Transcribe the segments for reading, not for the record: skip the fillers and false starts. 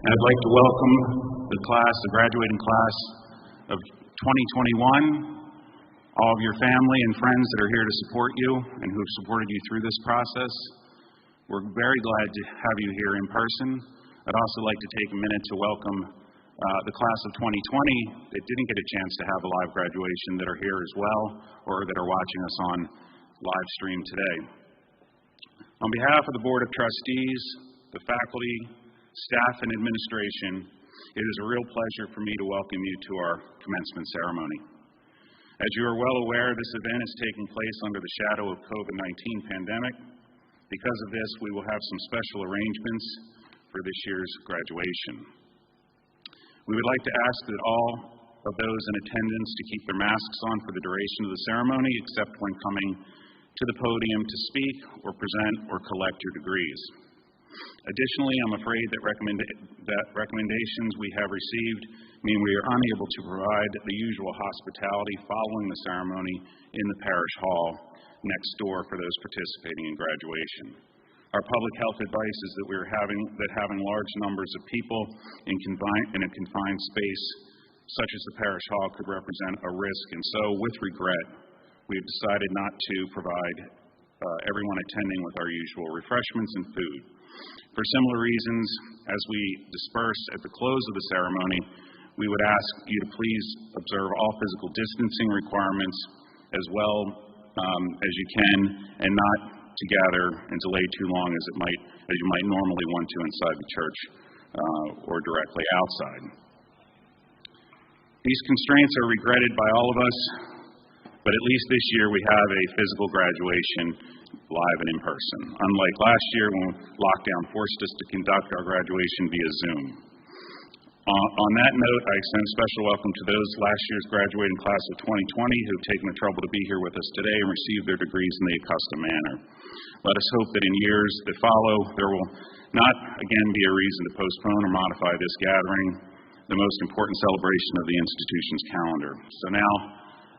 And I'd like to welcome the graduating class of 2021, all of your family and friends that are here to support you and who have supported you through this process. We're very glad to have you here in person. I'd also like to take a minute to welcome the class of 2020 that didn't get a chance to have a live graduation that are here as well, or that are watching us on live stream today. On behalf of the Board of Trustees, the faculty, staff, and administration, it is a real pleasure for me to welcome you to our commencement ceremony. As you are well aware, this event is taking place under the shadow of COVID-19 pandemic. Because of this, we will have some special arrangements for this year's graduation. We would like to ask that all of those in attendance to keep their masks on for the duration of the ceremony, except when coming to the podium to speak or present or collect your degrees. Additionally, I'm afraid that recommendations we have received mean we are unable to provide the usual hospitality following the ceremony in the parish hall next door for those participating in graduation. Our public health advice is that having large numbers of people in a confined space, such as the parish hall, could represent a risk, and so, with regret, we have decided not to provide everyone attending with our usual refreshments and food. For similar reasons, as we disperse at the close of the ceremony, we would ask you to please observe all physical distancing requirements as well as you can, and not to gather and delay too long as you might normally want to inside the church or directly outside. These constraints are regretted by all of us, but at least this year we have a physical graduation live and in person, unlike last year when lockdown forced us to conduct our graduation via Zoom. On that note, I extend a special welcome to those last year's graduating class of 2020 who have taken the trouble to be here with us today and receive their degrees in the accustomed manner. Let us hope that in years that follow, there will not again be a reason to postpone or modify this gathering, the most important celebration of the institution's calendar. So now,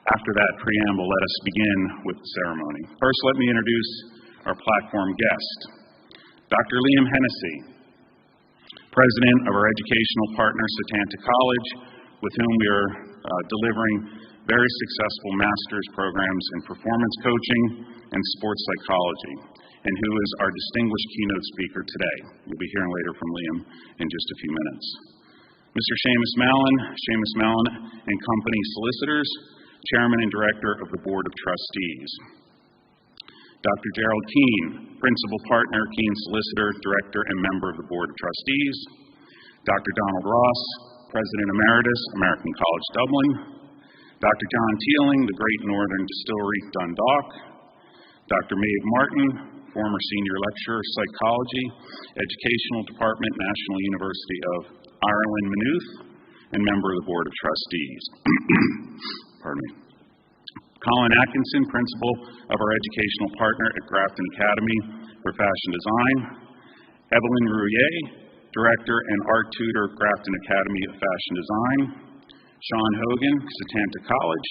after that preamble, let us begin with the ceremony. First, let me introduce our platform guest, Dr. Liam Hennessy, President of our educational partner, Setanta College, with whom we are delivering very successful master's programs in performance coaching and sports psychology, and who is our distinguished keynote speaker today. You'll be hearing later from Liam in just a few minutes. Mr. Seamus Mallon and Company Solicitors, Chairman and Director of the Board of Trustees. Dr. Gerald Keene, Principal Partner, Keene Solicitor, Director and Member of the Board of Trustees. Dr. Donald Ross, President Emeritus, American College Dublin. Dr. John Teeling, the Great Northern Distillery, Dundalk. Dr. Maeve Martin, former Senior Lecturer, Psychology, Educational Department, National University of Ireland, Maynooth, and Member of the Board of Trustees. Pardon me. Colin Atkinson, Principal of our educational partner at Grafton Academy for Fashion Design. Evelyn Rouillet, Director and Art Tutor, Grafton Academy of Fashion Design. Sean Hogan, Setanta College.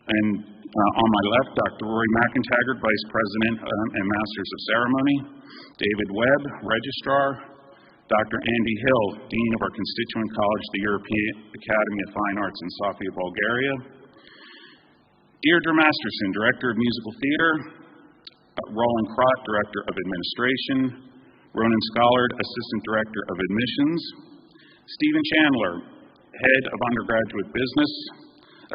And on my left, Dr. Rory McIntaggart, Vice President and Masters of Ceremony. David Webb, Registrar. Dr. Andy Hill, Dean of our constituent college, the European Academy of Fine Arts in Sofia, Bulgaria. Deirdre Masterson, Director of Musical Theater. Roland Crott, Director of Administration. Ronan Schollard, Assistant Director of Admissions. Stephen Chandler, Head of Undergraduate Business.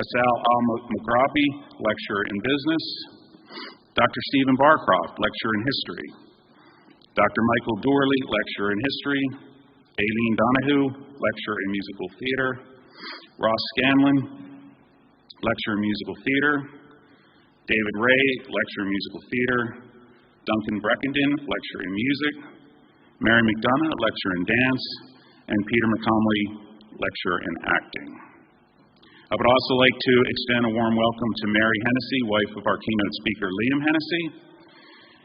Asal Al-Mughrabi, Lecturer in Business. Dr. Stephen Barcroft, Lecturer in History. Dr. Michael Doorley, Lecturer in History. Aileen Donahue, Lecturer in Musical Theater. Ross Scanlon, Lecturer in Musical Theater. David Ray, Lecturer in Musical Theater. Duncan Breckenden, Lecturer in Music. Mary McDonough, Lecturer in Dance. And Peter McComley, Lecturer in Acting. I would also like to extend a warm welcome to Mary Hennessy, wife of our keynote speaker, Liam Hennessy.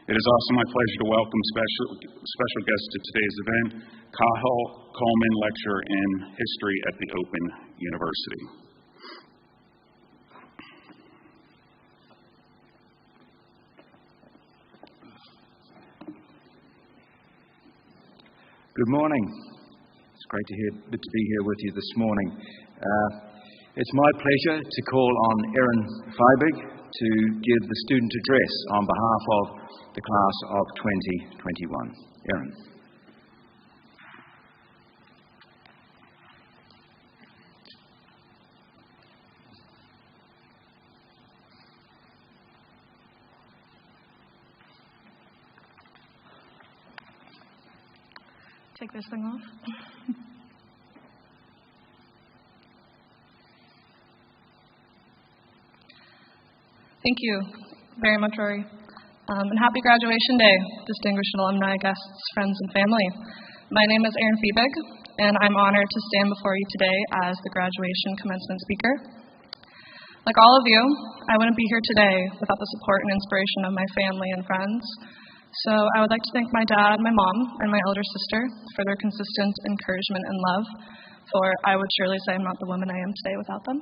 It is also my pleasure to welcome special guest to today's event, Cathal Coleman, Lecturer in History at the Open University. Good morning. It's great to be here with you this morning. It's my pleasure to call on Erin Feibig to give the student address on behalf of the class of 2021. Erin. Take this thing off. Thank you very much, Rory. And happy graduation day, distinguished alumni, guests, friends, and family. My name is Erin Feibig, and I'm honored to stand before you today as the graduation commencement speaker. Like all of you, I wouldn't be here today without the support and inspiration of my family and friends. So I would like to thank my dad, my mom, and my elder sister for their consistent encouragement and love, for I would surely say I'm not the woman I am today without them.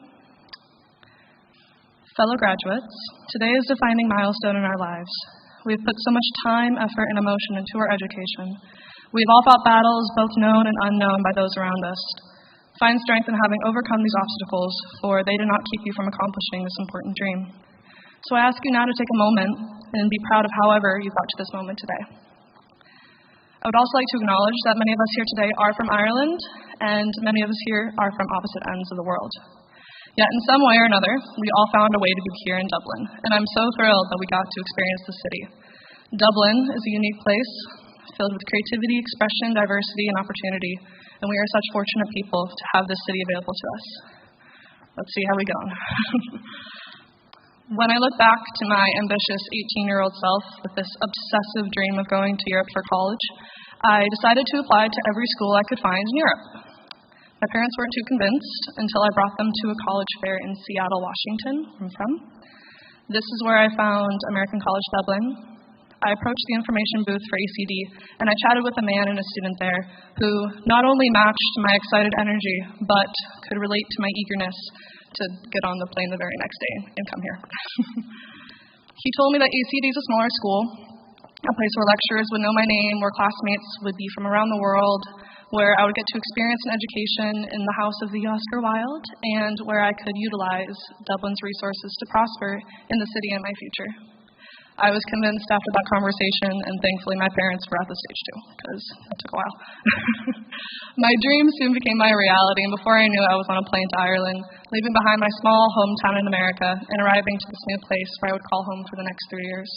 Fellow graduates, today is a defining milestone in our lives. We've put so much time, effort, and emotion into our education. We've all fought battles, both known and unknown by those around us. Find strength in having overcome these obstacles, for they do not keep you from accomplishing this important dream. So I ask you now to take a moment and be proud of however you got to this moment today. I would also like to acknowledge that many of us here today are from Ireland, and many of us here are from opposite ends of the world. Yet in some way or another, we all found a way to be here in Dublin, and I'm so thrilled that we got to experience the city. Dublin is a unique place, filled with creativity, expression, diversity, and opportunity, and we are such fortunate people to have this city available to us. Let's see how we go. When I look back to my ambitious 18-year-old self with this obsessive dream of going to Europe for college, I decided to apply to every school I could find in Europe. My parents weren't too convinced until I brought them to a college fair in Seattle, Washington, where I'm from. This is where I found American College Dublin. I approached the information booth for ACD, and I chatted with a man and a student there who not only matched my excited energy, but could relate to my eagerness to get on the plane the very next day and come here. He told me that ACD is a smaller school, a place where lecturers would know my name, where classmates would be from around the world, where I would get to experience an education in the house of the Oscar Wilde, and where I could utilize Dublin's resources to prosper in the city and my future. I was convinced after that conversation, and thankfully my parents were at the stage too, because it took a while. My dream soon became my reality, and before I knew it, I was on a plane to Ireland, leaving behind my small hometown in America, and arriving to this new place where I would call home for the next 3 years.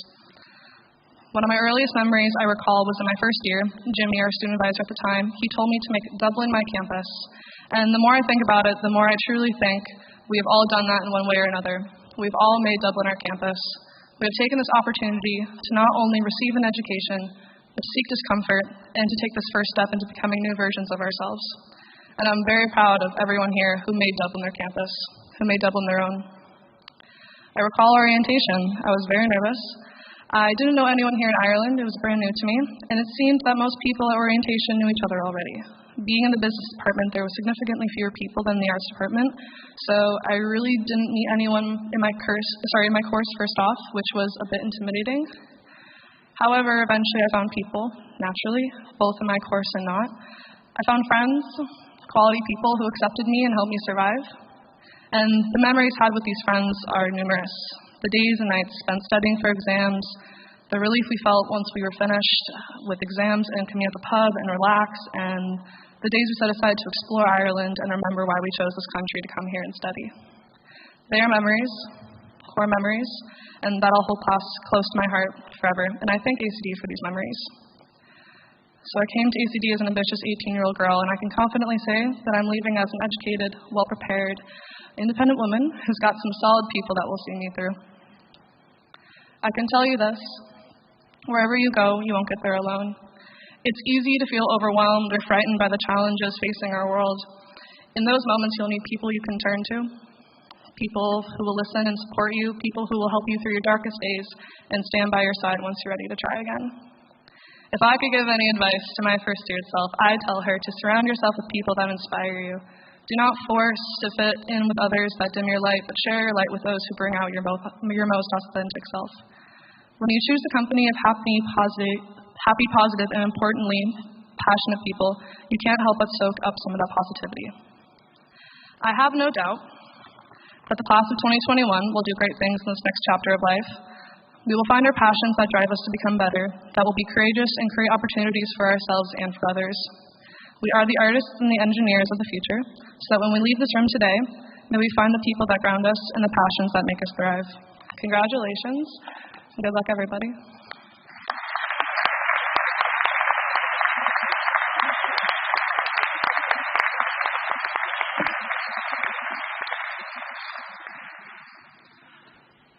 One of my earliest memories I recall was in my first year. Jimmy, our student advisor at the time, he told me to make Dublin my campus. And the more I think about it, the more I truly think we have all done that in one way or another. We've all made Dublin our campus. We have taken this opportunity to not only receive an education, but to seek discomfort and to take this first step into becoming new versions of ourselves. And I'm very proud of everyone here who made Dublin their campus, who made Dublin their own. I recall orientation. I was very nervous. I didn't know anyone here in Ireland. It was brand new to me, and it seemed that most people at orientation knew each other already. Being in the business department, there were significantly fewer people than the arts department, so I really didn't meet anyone in my course first off, which was a bit intimidating. However, eventually I found people, naturally, both in my course and not. I found friends, quality people who accepted me and helped me survive. And the memories had with these friends are numerous. The days and nights spent studying for exams, the relief we felt once we were finished with exams and coming out the pub and relax, and the days we set aside to explore Ireland and remember why we chose this country to come here and study. They are memories, core memories, and that'll hold close to my heart forever, and I thank ACD for these memories. So I came to ACD as an ambitious 18-year-old girl, and I can confidently say that I'm leaving as an educated, well-prepared, independent woman who's got some solid people that will see me through. I can tell you this, wherever you go, you won't get there alone. It's easy to feel overwhelmed or frightened by the challenges facing our world. In those moments, you'll need people you can turn to, people who will listen and support you, people who will help you through your darkest days and stand by your side once you're ready to try again. If I could give any advice to my first-year self, I'd tell her to surround yourself with people that inspire you. Do not force to fit in with others that dim your light, but share your light with those who bring out your most authentic self. When you choose a company of happy, positive, and importantly, passionate people, you can't help but soak up some of that positivity. I have no doubt that the class of 2021 will do great things in this next chapter of life. We will find our passions that drive us to become better, that will be courageous and create opportunities for ourselves and for others. We are the artists and the engineers of the future, so that when we leave this room today, may we find the people that ground us and the passions that make us thrive. Congratulations, and good luck, everybody.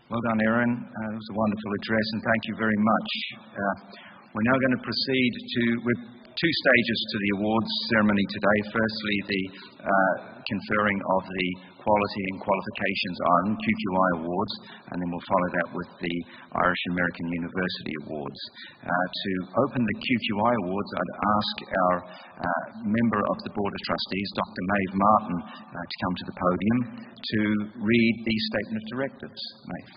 Well done, Erin. It was a wonderful address, and thank you very much. We're now going to proceed with two stages to the awards ceremony today. Firstly, the conferring of the Quality and Qualifications on QQI Awards, and then we'll follow that with the Irish American University Awards. To open the QQI Awards, I'd ask our member of the Board of Trustees, Dr. Maeve Martin, to come to the podium to read the Statement of Directives. Maeve.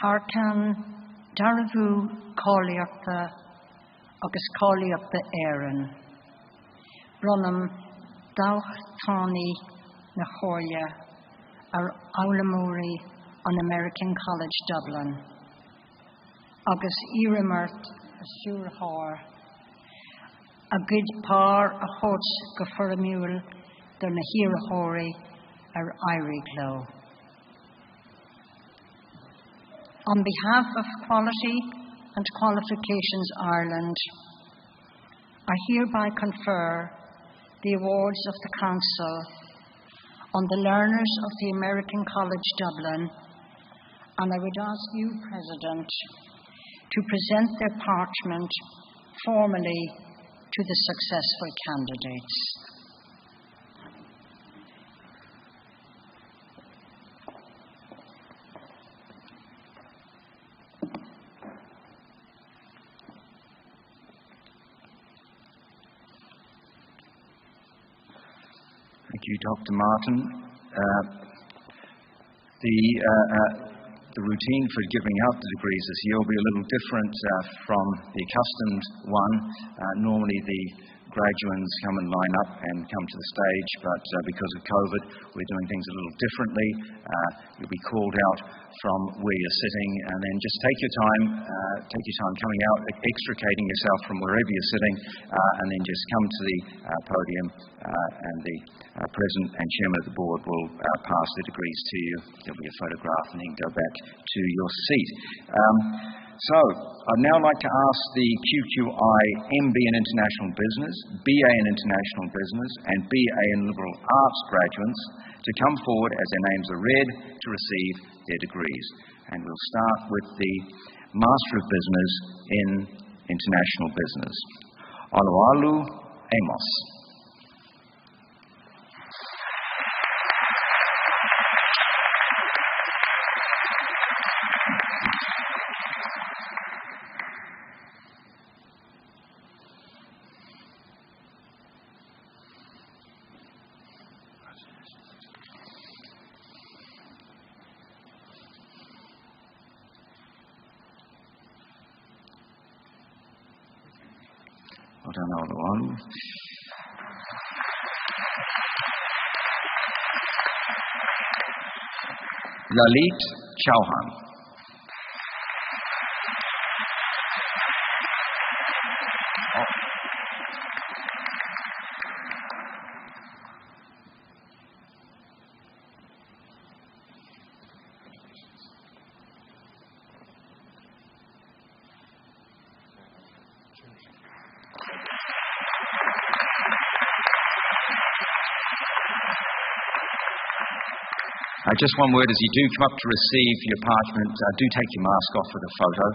Harcan Darvu Cóliachta agus Cóliachta Éireann. Brunam Dauchtani na Chóirle ar Aulamúri an American College Dublin. Agus Irimert Siúrthóir a good par a chóts go formiúil dar na Hiarachóirí ar Iriglo. On behalf of Quality and Qualifications Ireland, I hereby confer the awards of the Council on the learners of the American College Dublin, and I would ask you, President, to present their parchment formally to the successful candidates. Thank you, Dr. Martin. The routine for giving out the degrees this year will be a little different from the accustomed one. Normally the graduates come and line up and come to the stage, but because of COVID, we're doing things a little differently. You'll be called out from where you're sitting, and then just take your time coming out, extricating yourself from wherever you're sitting, and then just come to the podium, and the President and Chairman of the Board will pass the degrees to you. There'll be a photograph, and then go back to your seat. So, I'd now like to ask the QQI MB in International Business, BA in International Business, and BA in Liberal Arts graduates to come forward as their names are read to receive their degrees. And we'll start with the Master of Business in International Business. Oluwalu Amos. Well done, Oluwalu. Lalit Chauhan. Just one word, as you do come up to receive your parchment, do take your mask off for the photo.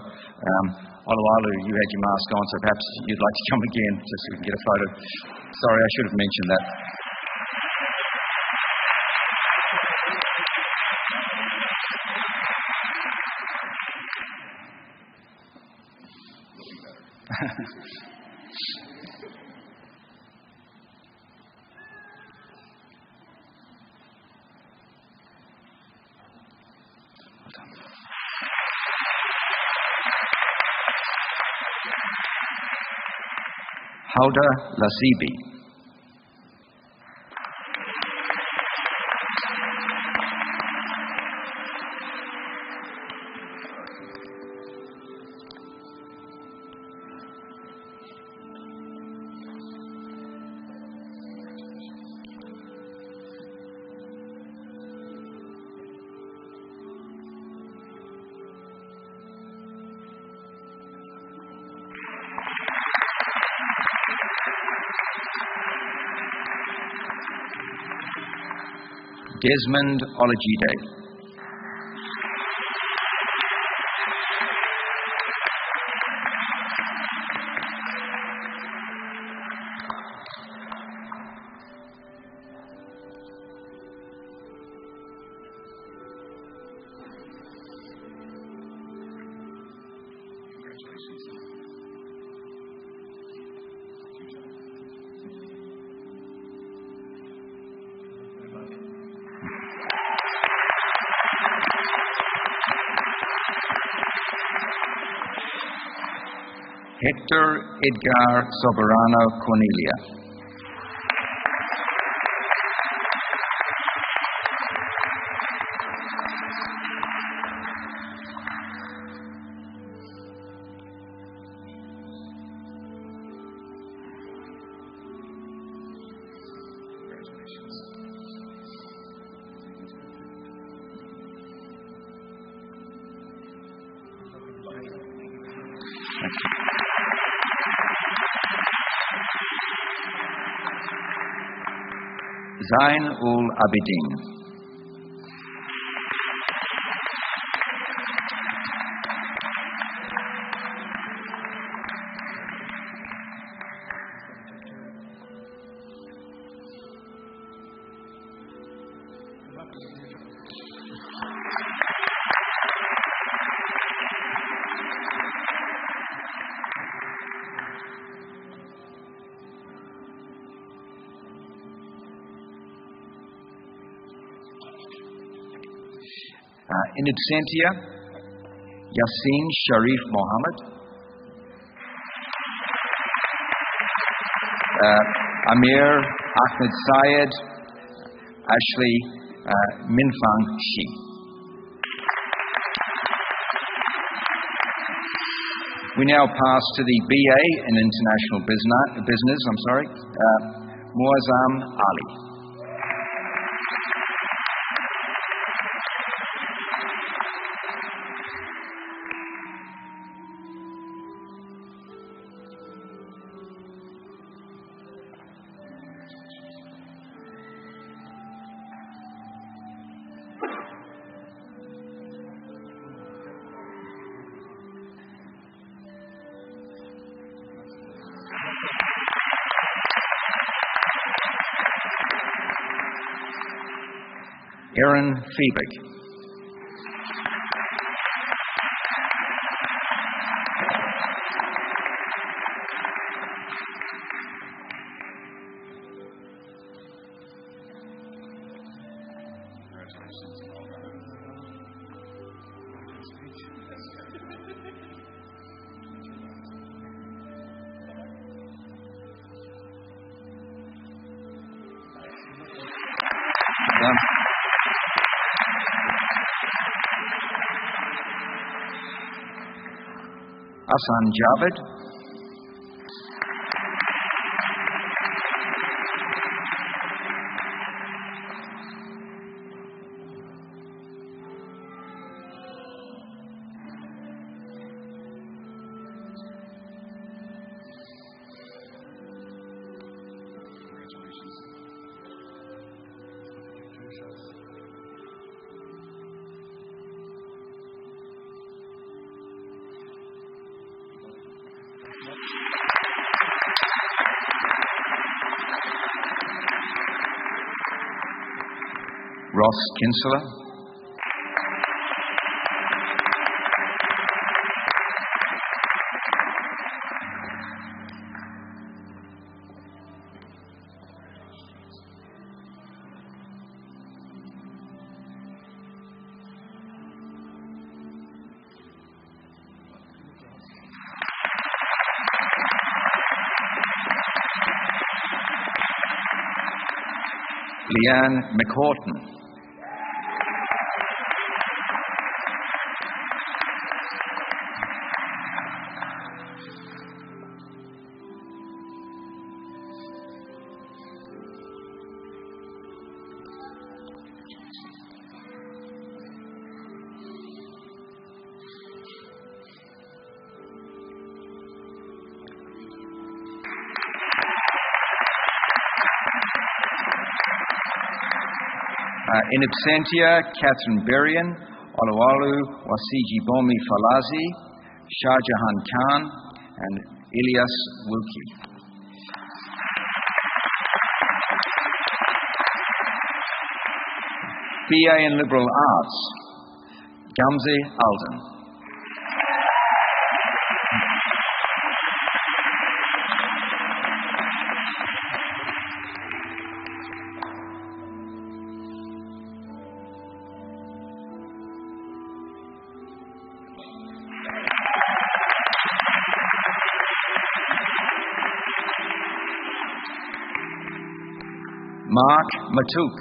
Oluwalu, you had your mask on, so perhaps you'd like to come again just so we can get a photo. Sorry, I should have mentioned that. Hauda Lasibi. Desmond Olajide. Hector Edgar Soberano Cornelia. Zain ul Abidin. In absentia, Yasin Sharif Mohammed, Amir Ahmed Syed, Ashley Minfang Shi. We now pass to the BA in International Business, Muazzam Ali. Aaron Fiebig. Hassan Javed. Ross Kinsella. Leanne McHorton. In absentia, Catherine Berrien, Oluwalu Wasijibomi Falazi, Shah Jahan Khan, and Ilyas Wilkie. BA in Liberal Arts, Gamze Alden. Mark Matuk.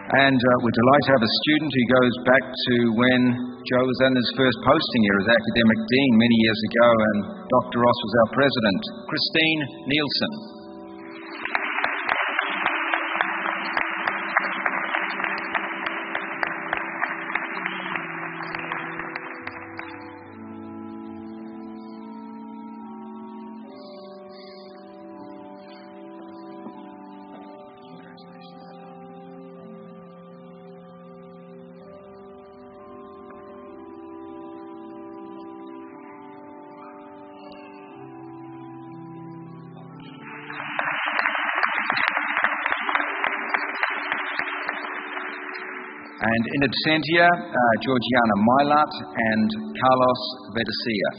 And we're delighted to have a student who goes back to when Joe was in his first posting here as academic dean many years ago, and Dr. Ross was our president, Christine Nielsen. And in absentia, Georgiana Milat and Carlos Vedecilla.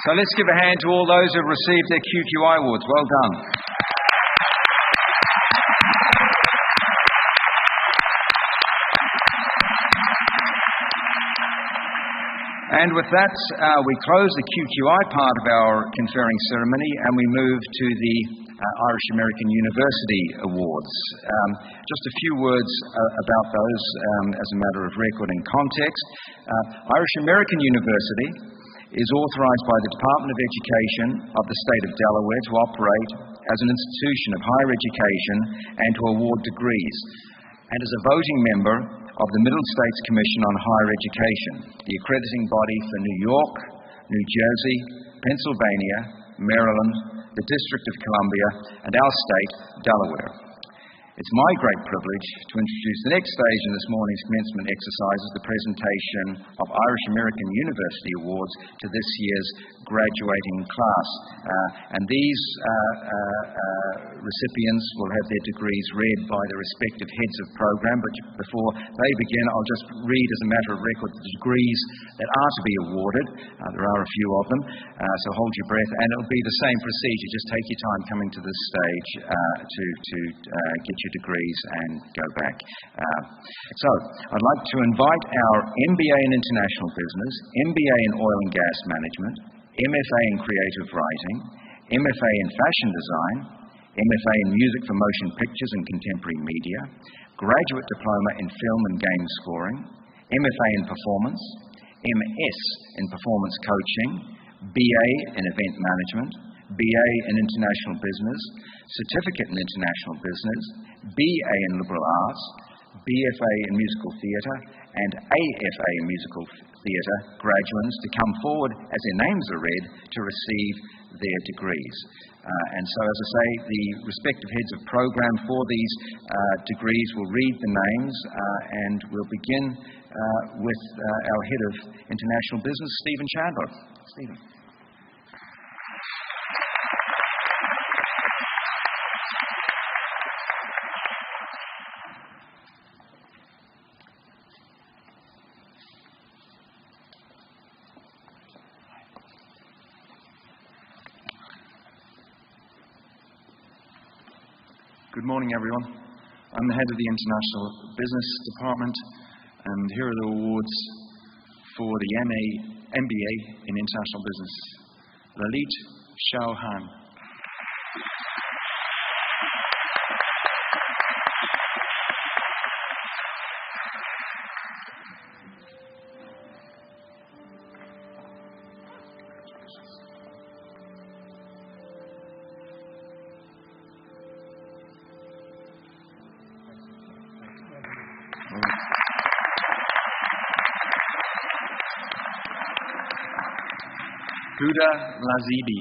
So let's give a hand to all those who have received their QQI awards. Well done. And with that, we close the QQI part of our conferring ceremony and we move to the Irish American University Awards. Just a few words about those as a matter of record and context. Irish American University is authorised by the Department of Education of the State of Delaware to operate as an institution of higher education and to award degrees, and is a voting member of the Middle States Commission on Higher Education, the accrediting body for New York, New Jersey, Pennsylvania, Maryland, the District of Columbia, and our state, Delaware. It's my great privilege to introduce the next stage in this morning's commencement exercises, the presentation of Irish American University Awards to this year's graduating class. And these recipients will have their degrees read by the respective heads of program, but before they begin, I'll just read as a matter of record the degrees that are to be awarded. There are a few of them, so hold your breath, and it'll be the same procedure. Just take your time coming to this stage to get your degrees and go back. So I'd like to invite our MBA in International Business, MBA in Oil and Gas Management, MFA in Creative Writing, MFA in Fashion Design, MFA in Music for Motion Pictures and Contemporary Media, Graduate Diploma in Film and Game Scoring, MFA in Performance, MS in Performance Coaching, BA in Event Management, BA in International Business, Certificate in International Business, BA in Liberal Arts, BFA in Musical Theatre and AFA in Musical Theatre graduates to come forward as their names are read to receive their degrees. And so, as I say, the respective heads of program for these degrees will read the names, and we'll begin with our head of international business, Stephen Chandler. Stephen. Good morning, everyone. I'm the head of the International Business Department, and here are the awards for the MBA in International Business. Lalit Chauhan. Huda Lazibi.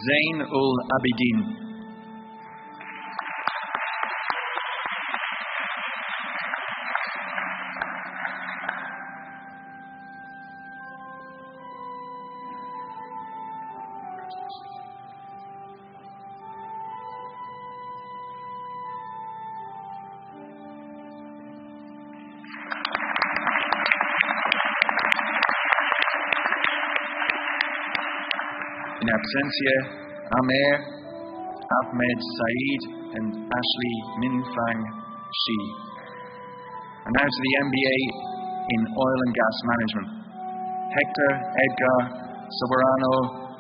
Zain ul Abidin. In absentia, Amer Ahmed Saeed and Ashley Minfang Shi. And now to the MBA in Oil and Gas Management. Hector Edgar Soberano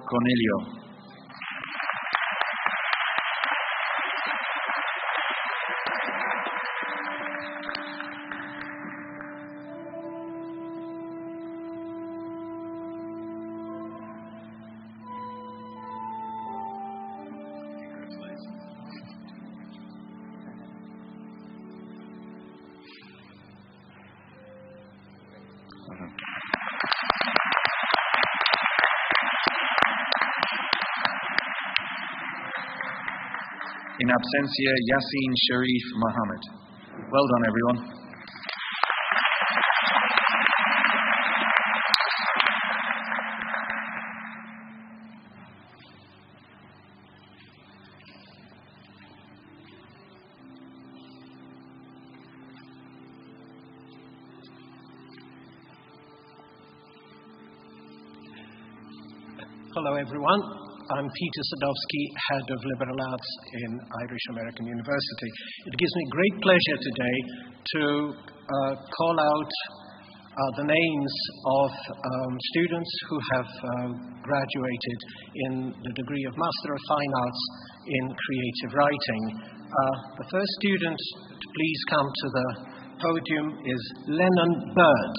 Cornelio. In absentia, Yasin Sharif Mohammed. Well done, everyone. Hello, everyone. I'm Peter Sadowski, Head of Liberal Arts in Irish American University. It gives me great pleasure today to call out the names of students who have graduated in the degree of Master of Fine Arts in Creative Writing. The first student to please come to the podium is Lennon Bird.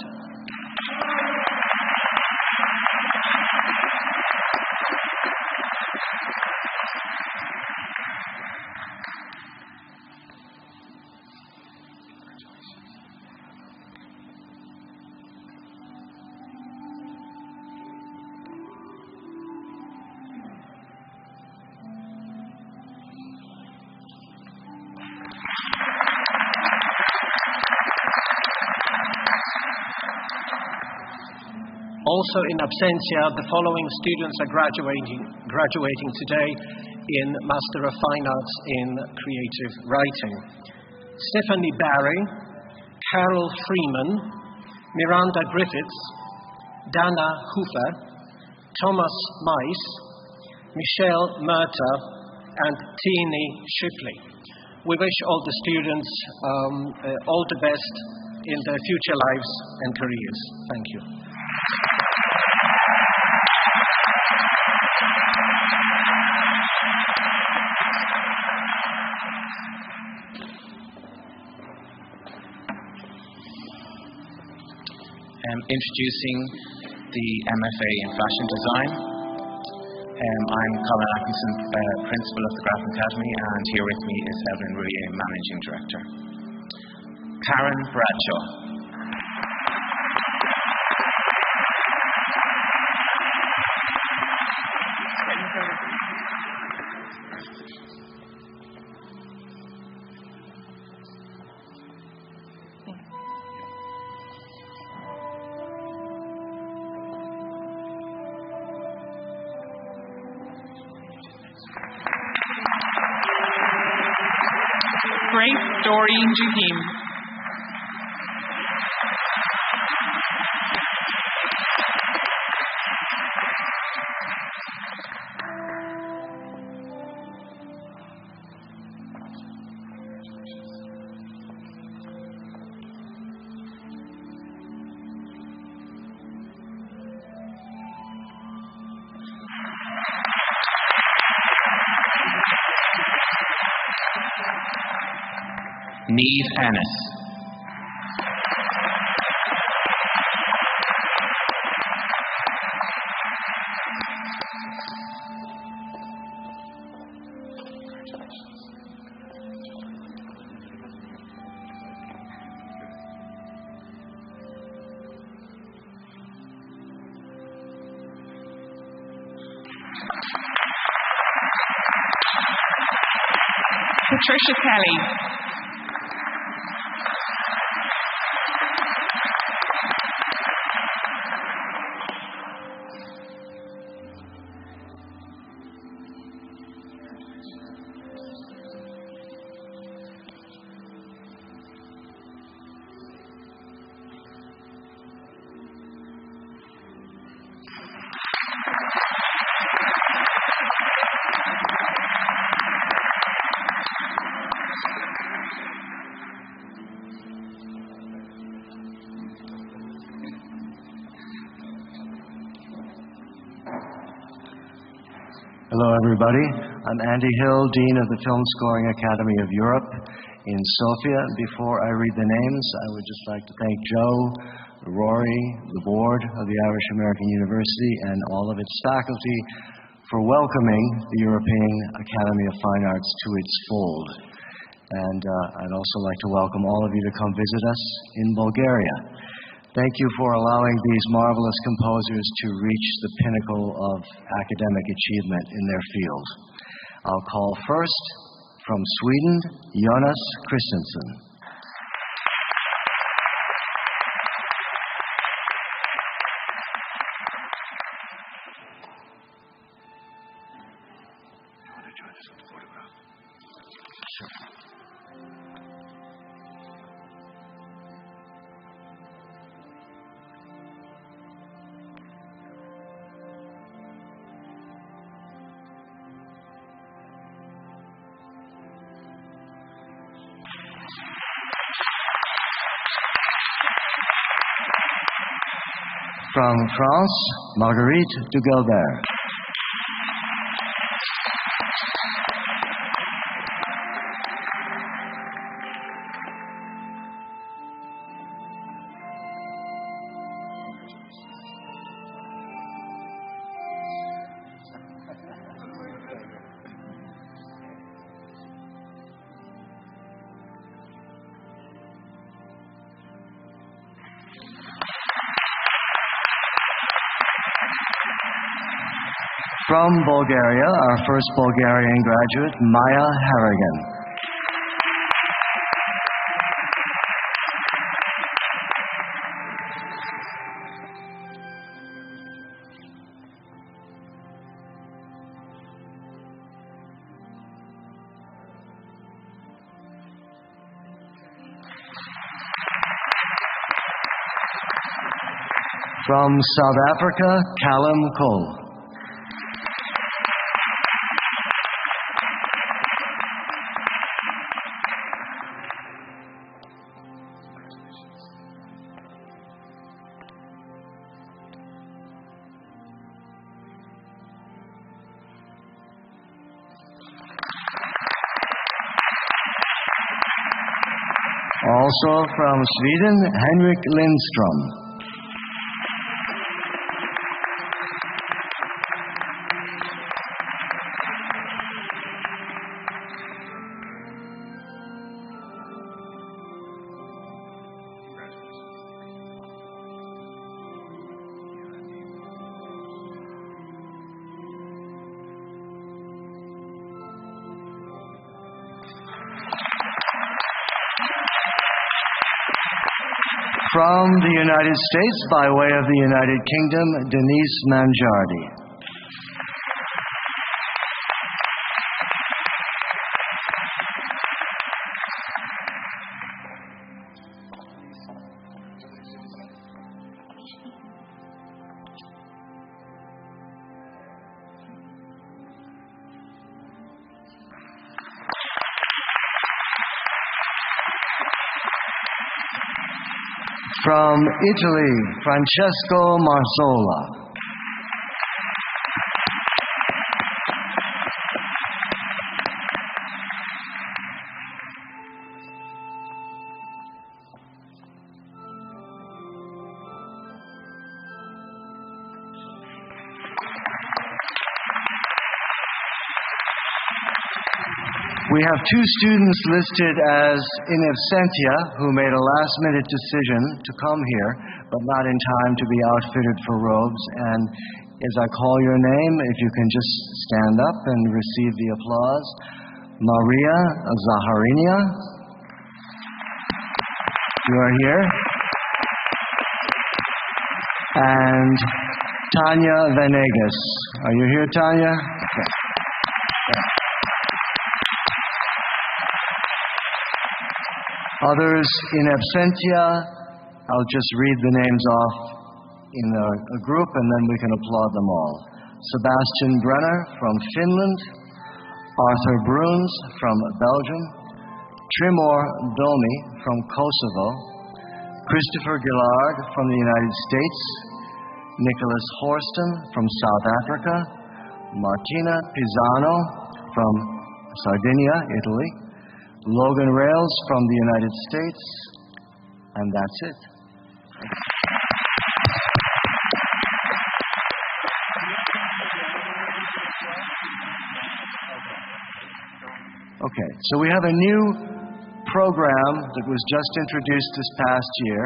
Also in absentia, the following students are graduating today in Master of Fine Arts in Creative Writing. Stephanie Barry, Carol Freeman, Miranda Griffiths, Dana Hoofer, Thomas Mice, Michelle Murta, and Teenie Shipley. We wish all the students all the best in their future lives and careers. Thank you. Introducing the MFA in Fashion Design. I'm Colin Atkinson, Principal of the Grafton Academy, and here with me is Evelyn Rouillet, Managing Director. Karen Bradshaw. Grace Doreen Juhim. Neve Ennis. Patricia Kelly. Hello, everybody. I'm Andy Hill, Dean of the Film Scoring Academy of Europe in Sofia. Before I read the names, I would just like to thank Joe, Rory, the board of the Irish American University, and all of its faculty for welcoming the European Academy of Fine Arts to its fold. And I'd also like to welcome all of you to come visit us in Bulgaria. Thank you for allowing these marvelous composers to reach the pinnacle of academic achievement in their field. I'll call first, from Sweden, Jonas Christensen. From France, Marguerite Dugelbert. From Bulgaria, our first Bulgarian graduate, Maya Harrigan. From South Africa, Callum Cole. Also from Sweden, Henrik Lindström. From the United States, by way of the United Kingdom, Denise Mangiardi. From Italy, Francesco Marzola. We have two students listed as in absentia who made a last-minute decision to come here, but not in time to be outfitted for robes. And as I call your name, if you can just stand up and receive the applause. Maria Zaharinia, you are here. And Tanya Venegas. Are you here, Tanya? Okay. Others in absentia, I'll just read the names off in a group and then we can applaud them all. Sebastian Brenner from Finland, Arthur Bruns from Belgium, Trimor Domi from Kosovo, Christopher Gillard from the United States, Nicholas Horston from South Africa, Martina Pisano from Sardinia, Italy, Logan Rails from the United States, and that's it. Okay, so we have a new program that was just introduced this past year,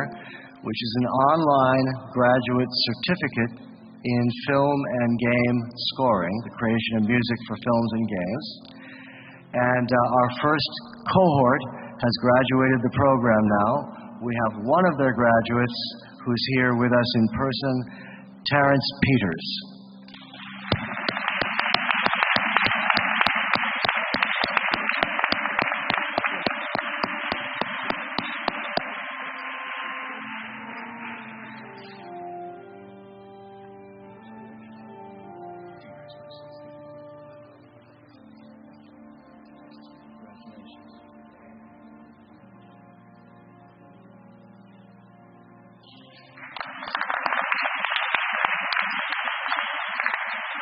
which is an online graduate certificate in film and game scoring, the creation of music for films and games. And our first cohort has graduated the program now. We have one of their graduates who's here with us in person, Terrence Peters.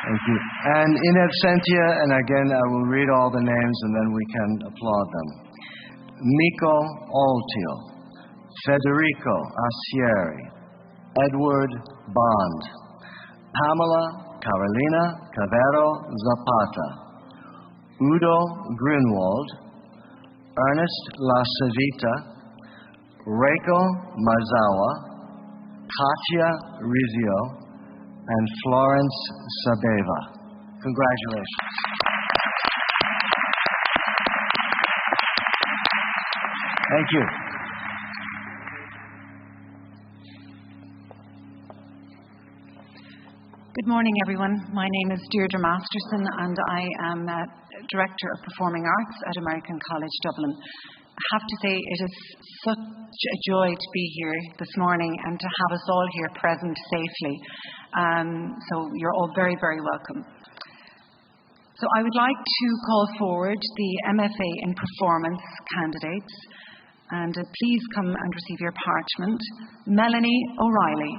Thank you. And in absentia, and again, I will read all the names and then we can applaud them. Miko Altio, Federico Asieri, Edward Bond, Pamela Carolina Cavero Zapata, Udo Grunwald, Ernest Lasavita, Reiko Mazawa, Katia Rizio, and Florence Sabeva. Congratulations. Thank you. Good morning, everyone. My name is Deirdre Masterson, and I am Director of Performing Arts at American College Dublin. I have to say it is such a joy to be here this morning and to have us all here present safely. So you're all very, very welcome. So I would like to call forward the MFA in Performance candidates. And please come and receive your parchment. Melanie O'Reilly.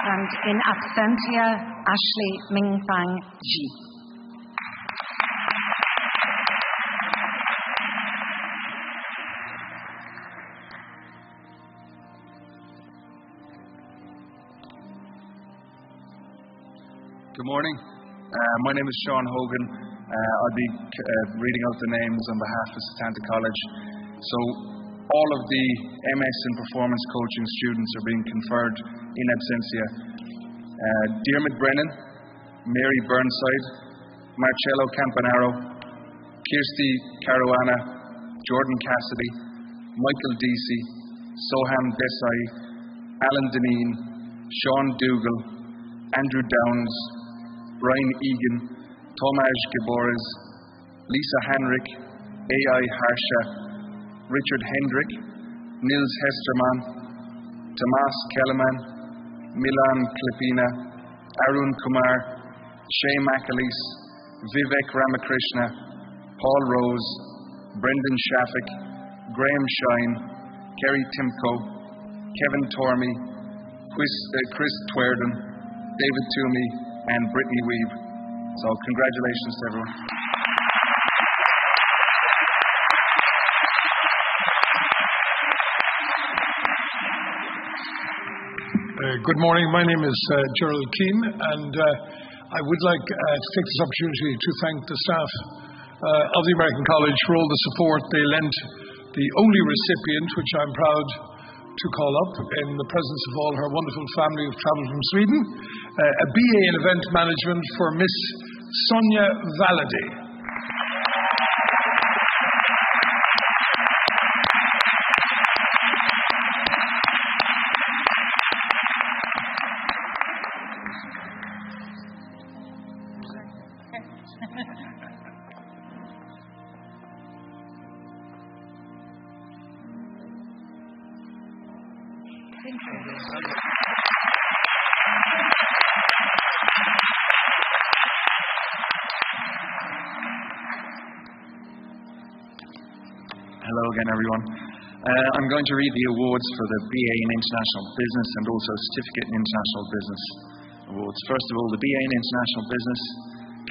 and in absentia, Ashley Mingfang Ji. Good morning. My name is Sean Hogan. I'll be reading out the names on behalf of Setanta College. So all of the MS in performance coaching students are being conferred in absentia. Diarmuid Brennan, Mary Burnside, Marcello Campanaro, Kirsty Caruana, Jordan Cassidy, Michael Deasy, Soham Desai, Alan Deneen, Sean Dougal, Andrew Downs, Brian Egan, Tomasz Gabores, Lisa Henrik, AI Harsha, Richard Hendrick, Nils Hesterman, Tomas Kellerman, Milan Klipina, Arun Kumar, Shay McAleese, Vivek Ramakrishna, Paul Rose, Brendan Shafik, Graham Shine, Kerry Timko, Kevin Tormey, Chris Twerden, David Toomey, and Brittany Weave. So congratulations to everyone. Good morning. My name is Gerald Keane, and I would like to take this opportunity to thank the staff of the American College for all the support they lent the only recipient, which I'm proud to call up in the presence of all her wonderful family who've travelled from Sweden, a BA in Event Management for Miss Sonia Valady. Hello again, everyone. I'm going to read the awards for the BA in International Business and also Certificate in International Business awards. First of all, the BA in International Business,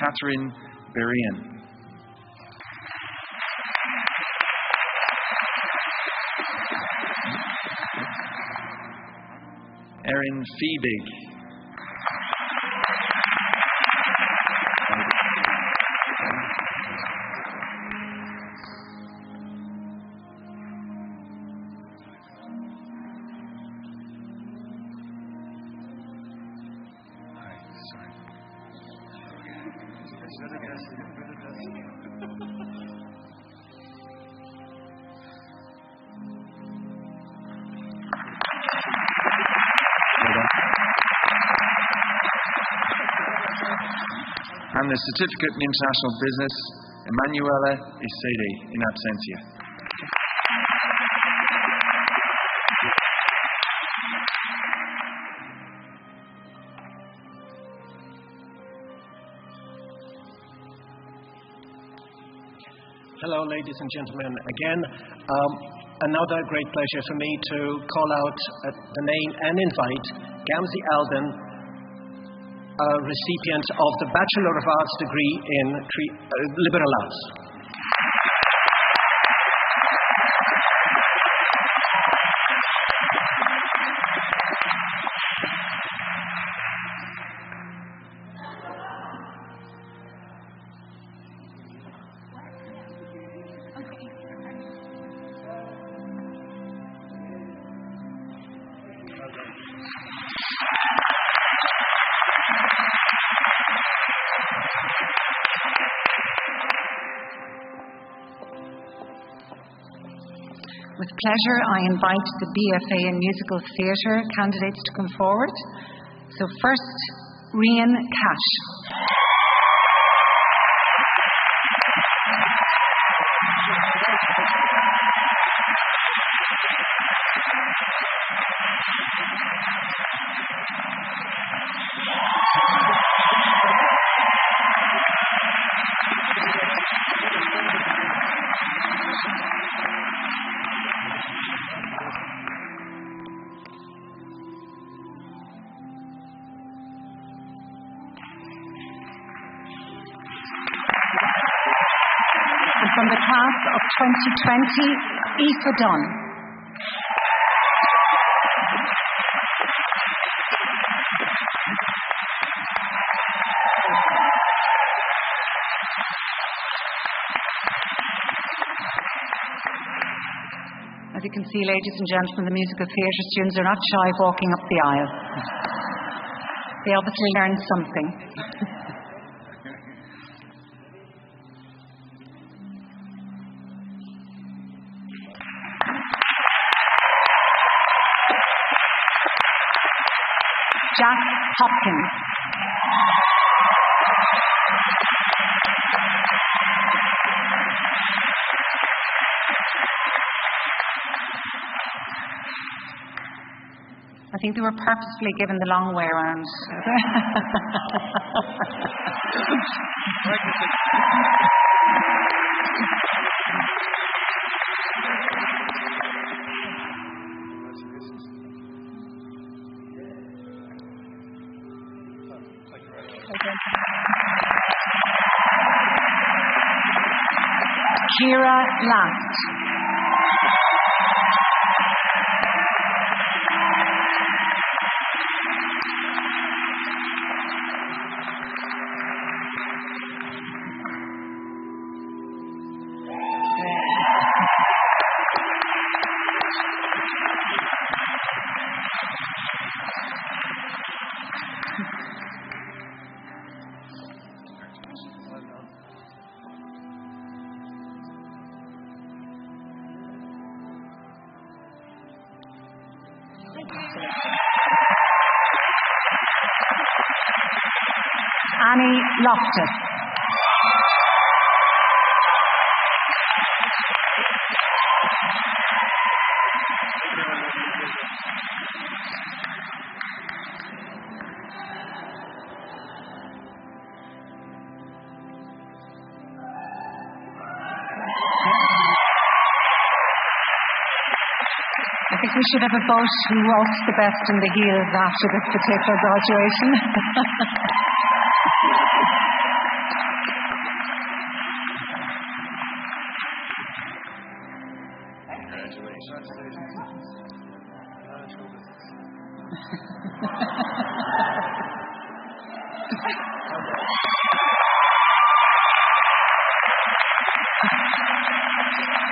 Catherine Berrien. Erin Feebig. And the Certificate in International Business, Emanuela Isede, in absentia. Hello, ladies and gentlemen. Again, another great pleasure for me to call out the name and invite Gamze Alden, a recipient of the Bachelor of Arts degree in Liberal Arts. With pleasure, I invite the BFA in Musical Theatre candidates to come forward. So first, Rian Cash. from the class of 2020, Aoife Dunn. As you can see, ladies and gentlemen, the musical theatre students are not shy walking up the aisle. They obviously learned something. Jack Hopkins. I think they were purposefully given the long way around. Kira Last. Annie Loftus. I think we should have a vote who walks the best in the heels after this particular graduation.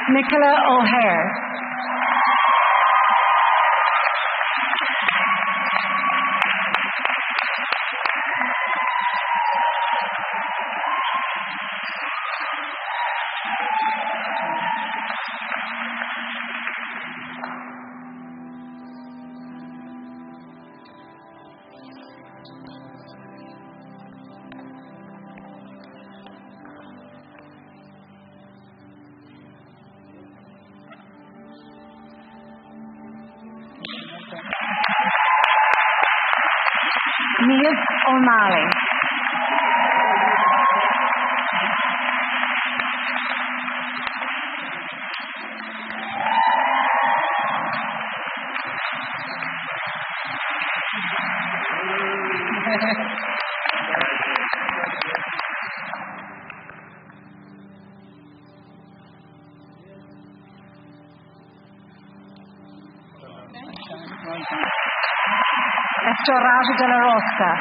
Nicola O'Hare. Niamh O'Malley. Estorado de la Rosa.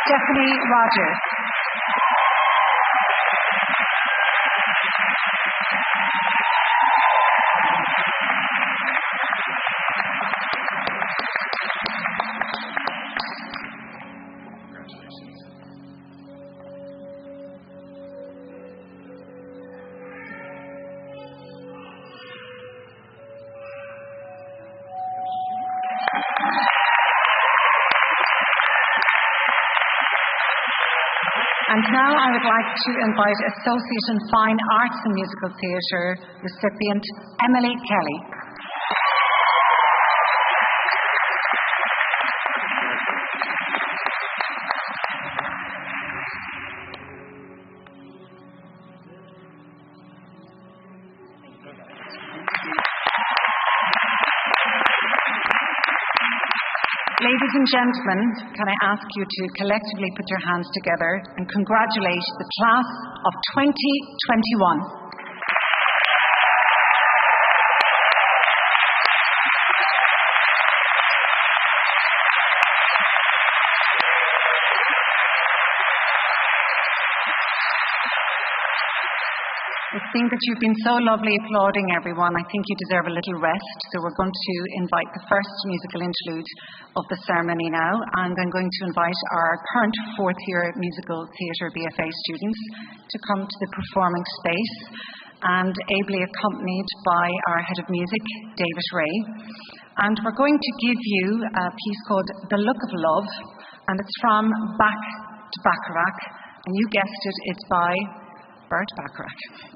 Stephanie Rogers. And now I would like to invite Associate in Fine Arts and Musical Theatre recipient Emily Kelly. Ladies and gentlemen, can I ask you to collectively put your hands together and congratulate the class of 2021. It seems that you've been so lovely applauding everyone. I think you deserve a little rest. So we're going to invite the first musical interlude of the ceremony now. And I'm going to invite our current fourth year musical theatre BFA students to come to the performing space, and ably accompanied by our head of music, David Ray. And we're going to give you a piece called The Look of Love, and it's from Back to Bacharach. And you guessed it, it's by Burt Bacharach.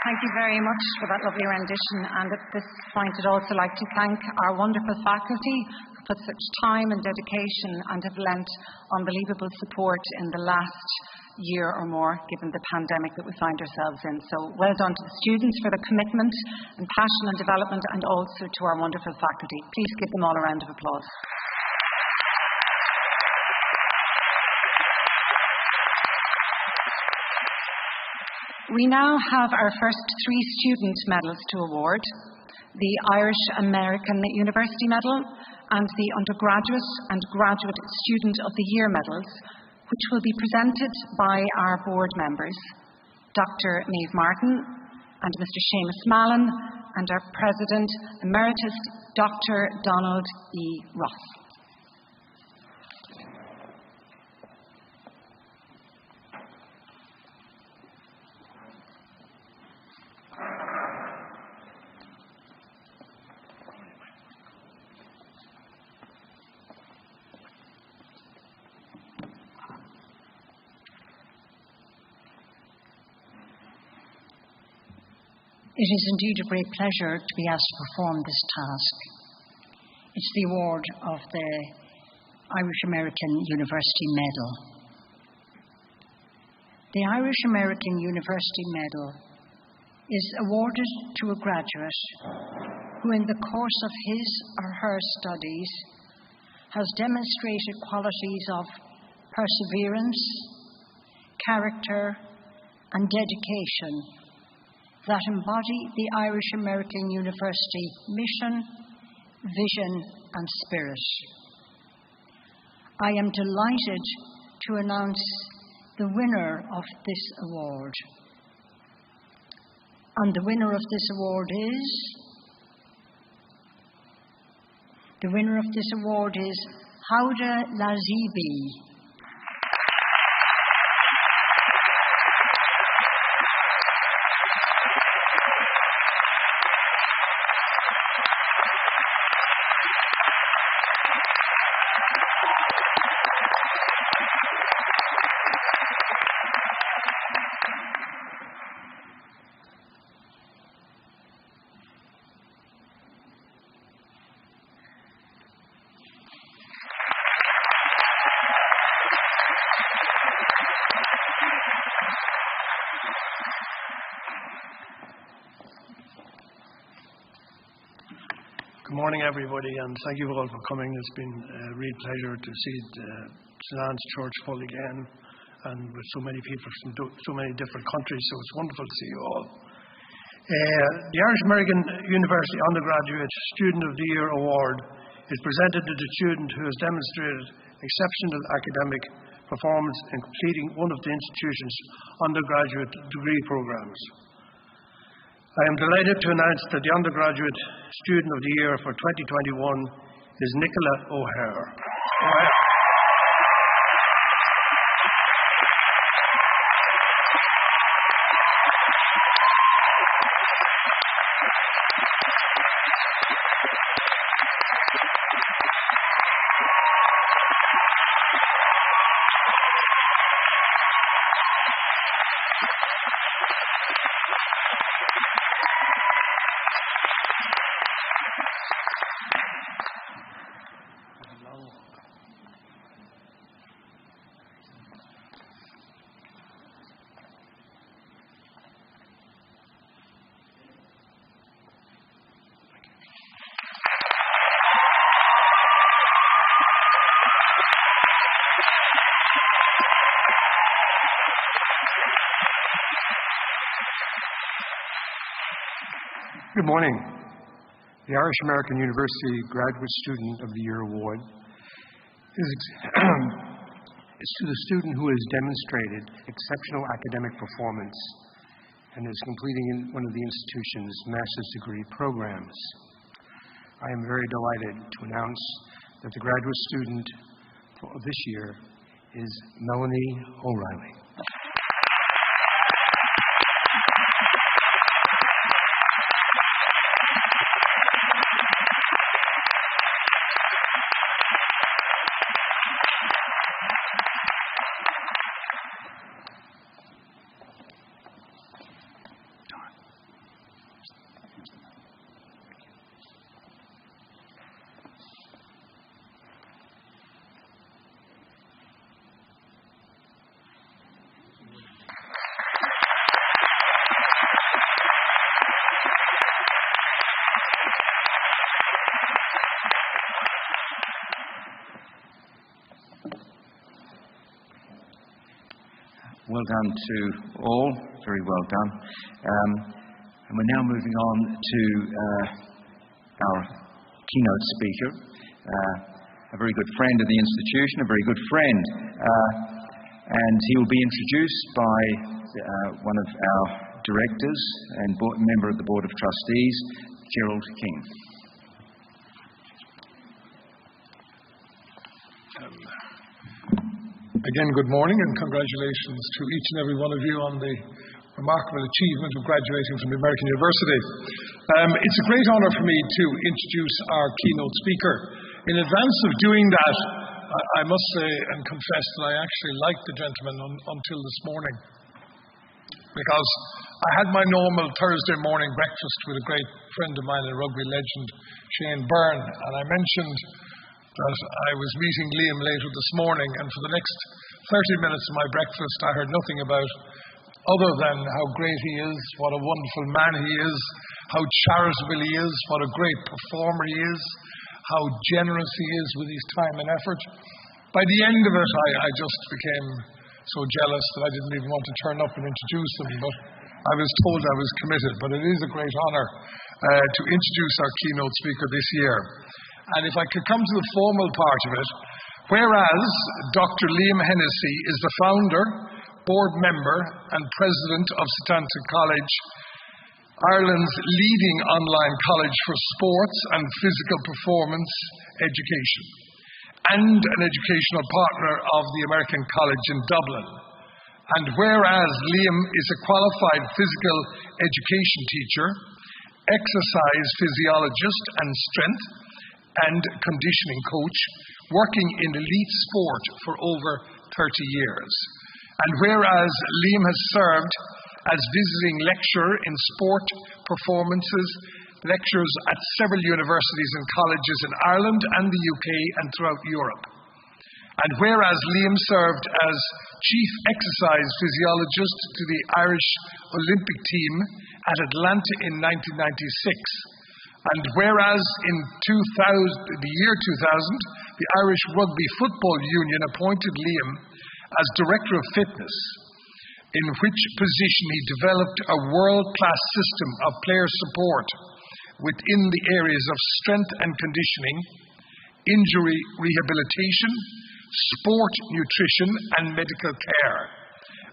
Thank you very much for that lovely rendition. And at this point, I'd also like to thank our wonderful faculty who put such time and dedication and have lent unbelievable support in the last year or more, given the pandemic that we find ourselves in. So well done to the students for their commitment and passion and development, and also to our wonderful faculty. Please give them all a round of applause. We now have our first 3 student medals to award: the Irish American University Medal and the Undergraduate and Graduate Student of the Year medals, which will be presented by our board members, Dr. Maeve Martin and Mr. Seamus Mallon, and our President Emeritus, Dr. Donald E. Ross. It is indeed a great pleasure to be asked to perform this task. It's the award of the Irish American University Medal. The Irish American University Medal is awarded to a graduate who, in the course of his or her studies, has demonstrated qualities of perseverance, character, and dedication that embody the Irish American University mission, vision, and spirit. I am delighted to announce the winner of this award. And the winner of this award is? The winner of this award is Hauda Lazibi. Good morning, everybody, and thank you all for coming. It's been a real pleasure to see St. Anne's Church full again, and with so many people from so many different countries, so it's wonderful to see you all. The Irish American University Undergraduate Student of the Year Award is presented to the student who has demonstrated exceptional academic performance in completing one of the institution's undergraduate degree programs. I am delighted to announce that the Undergraduate Student of the Year for 2021 is Nicola O'Hare. Good morning. The Irish American University Graduate Student of the Year Award is to the student who has demonstrated exceptional academic performance and is completing one of the institution's master's degree programs. I am very delighted to announce that the graduate student for this year is Melanie O'Reilly. Well done to all. Very well done. And we're now moving on to our keynote speaker, a very good friend of the institution, a very good friend. And he will be introduced by one of our directors and member of the Board of Trustees, Gerald King. Again, good morning and congratulations to each and every one of you on the remarkable achievement of graduating from the American University. It's a great honour for me to introduce our keynote speaker. In advance of doing that, I must say and confess that I actually liked the gentleman until this morning, because I had my normal Thursday morning breakfast with a great friend of mine, a rugby legend, Shane Byrne, and I mentioned that I was meeting Liam later this morning, and for the next 30 minutes of my breakfast I heard nothing about other than how great he is, what a wonderful man he is, how charitable he is, what a great performer he is, how generous he is with his time and effort. By the end of it, I just became so jealous that I didn't even want to turn up and introduce him, but I was told I was committed. But it is a great honour to introduce our keynote speaker this year. And if I could come to the formal part of it, whereas Dr. Liam Hennessy is the founder, board member and president of Setanta College, Ireland's leading online college for sports and physical performance education, and an educational partner of the American College in Dublin. And whereas Liam is a qualified physical education teacher, exercise physiologist and strength and conditioning coach, working in elite sport for over 30 years. And whereas Liam has served as visiting lecturer in sport performances, lectures at several universities and colleges in Ireland and the UK and throughout Europe. And whereas Liam served as chief exercise physiologist to the Irish Olympic team at Atlanta in 1996, and whereas in the year 2000, the Irish Rugby Football Union appointed Liam as Director of Fitness, in which position he developed a world-class system of player support within the areas of strength and conditioning, injury rehabilitation, sport nutrition and medical care.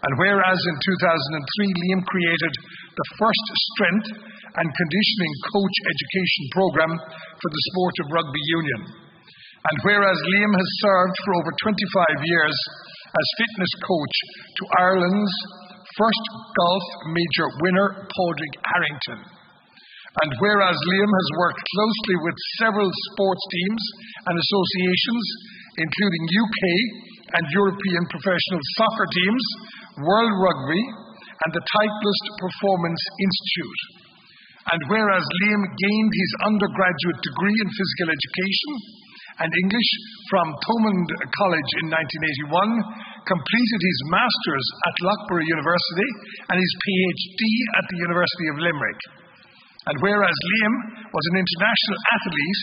And whereas in 2003 Liam created the first strength and conditioning coach education program for the sport of rugby union. And whereas Liam has served for over 25 years as fitness coach to Ireland's first golf major winner, Padraig Harrington. And whereas Liam has worked closely with several sports teams and associations, including UK and European professional soccer teams, World Rugby, and the Titleist Performance Institute. And whereas Liam gained his undergraduate degree in physical education and English from Thomond College in 1981, completed his master's at Loughborough University and his PhD at the University of Limerick. And whereas Liam was an international athlete,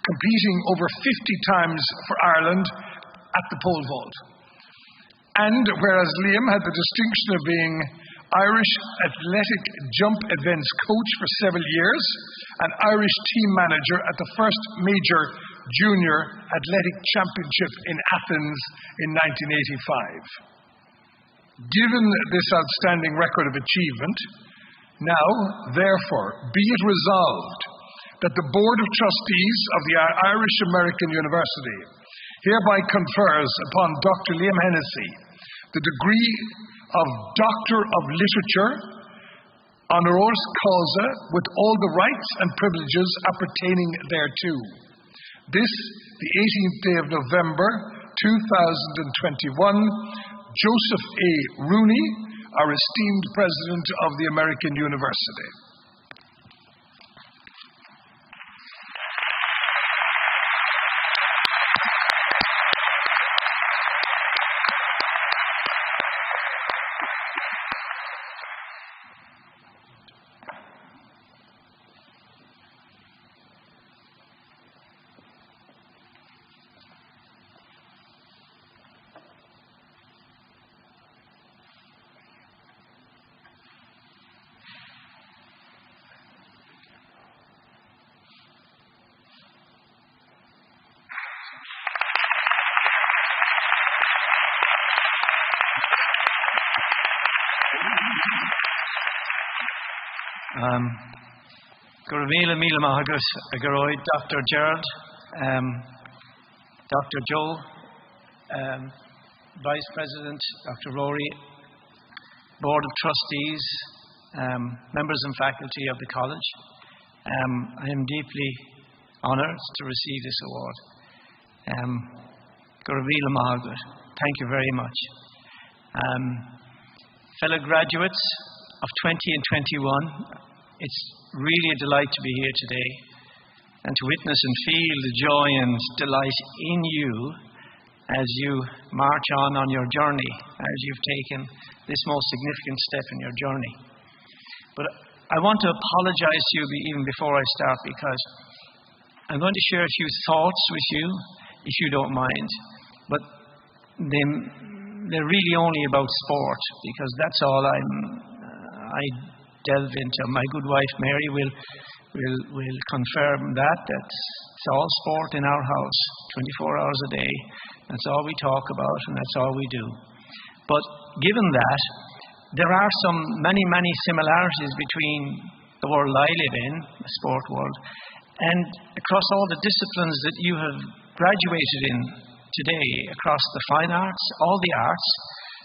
competing over 50 times for Ireland at the pole vault. And whereas Liam had the distinction of being Irish athletic jump events coach for several years, and Irish team manager at the first major junior athletic championship in Athens in 1985. Given this outstanding record of achievement, now, therefore, be it resolved that the Board of Trustees of the Irish American University hereby confers upon Dr. Liam Hennessy the degree of Doctor of Literature, honoris causa, with all the rights and privileges appertaining thereto. This, the 18th day of November, 2021, Joseph A. Rooney, our esteemed President of the American University. Gurvila Mila Mahagus, Agaroi, Dr. Gerald, Dr. Joe, Vice President, Dr. Rory, Board of Trustees, members and faculty of the college. I am deeply honoured to receive this award. Gurvila Mahagus, thank you very much. Fellow graduates of 20 and 21, it's really a delight to be here today and to witness and feel the joy and delight in you as you march on your journey, as you've taken this most significant step in your journey. But I want to apologize to you even before I start, because I'm going to share a few thoughts with you, if you don't mind. But they're really only about sport, because that's all I delve into. My good wife Mary will confirm that it's all sport in our house, 24 hours a day. That's all we talk about, and that's all we do. But given that, there are many similarities between the world I live in, the sport world, and across all the disciplines that you have graduated in today, across the fine arts, all the arts,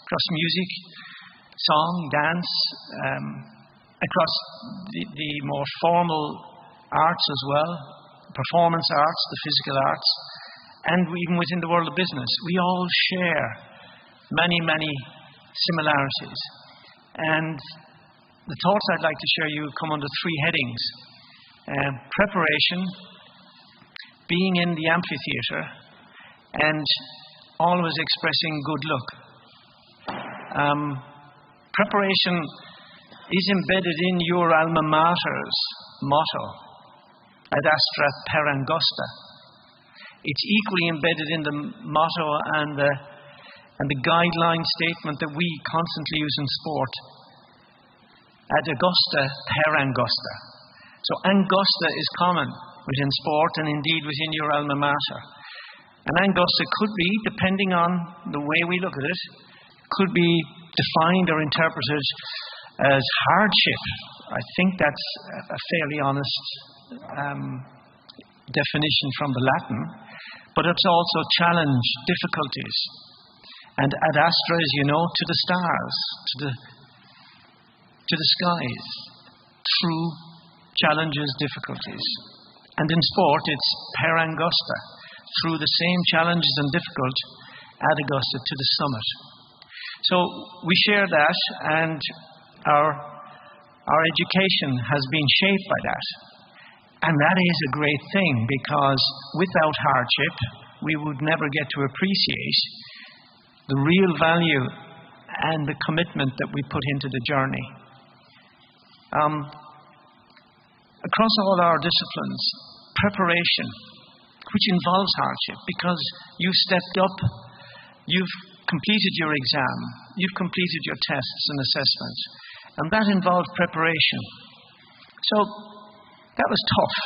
across music, song, dance, across the more formal arts as well, performance arts, the physical arts, and even within the world of business. We all share many similarities. And the thoughts I'd like to share you come under three headings. Preparation, being in the amphitheatre, and always expressing good luck. Preparation is embedded in your alma mater's motto, ad astra per angosta. It's equally embedded in the motto and the guideline statement that we constantly use in sport, ad augusta per angosta. So angosta is common within sport and indeed within your alma mater. And angosta could be, depending on the way we look at it, could be defined or interpreted as hardship. I think that's a fairly honest definition from the Latin. But it's also challenge, difficulties. And ad astra, as you know, to the stars, to the skies, through challenges, difficulties. And in sport, it's per angosta, through the same challenges and difficult, ad augusta, to the summit. So we share that, and our education has been shaped by that. And that is a great thing, because without hardship, we would never get to appreciate the real value and the commitment that we put into the journey. Across all our disciplines, preparation, which involves hardship, because you've stepped up, you've completed your exam, you've completed your tests and assessments, and that involved preparation. So that was tough.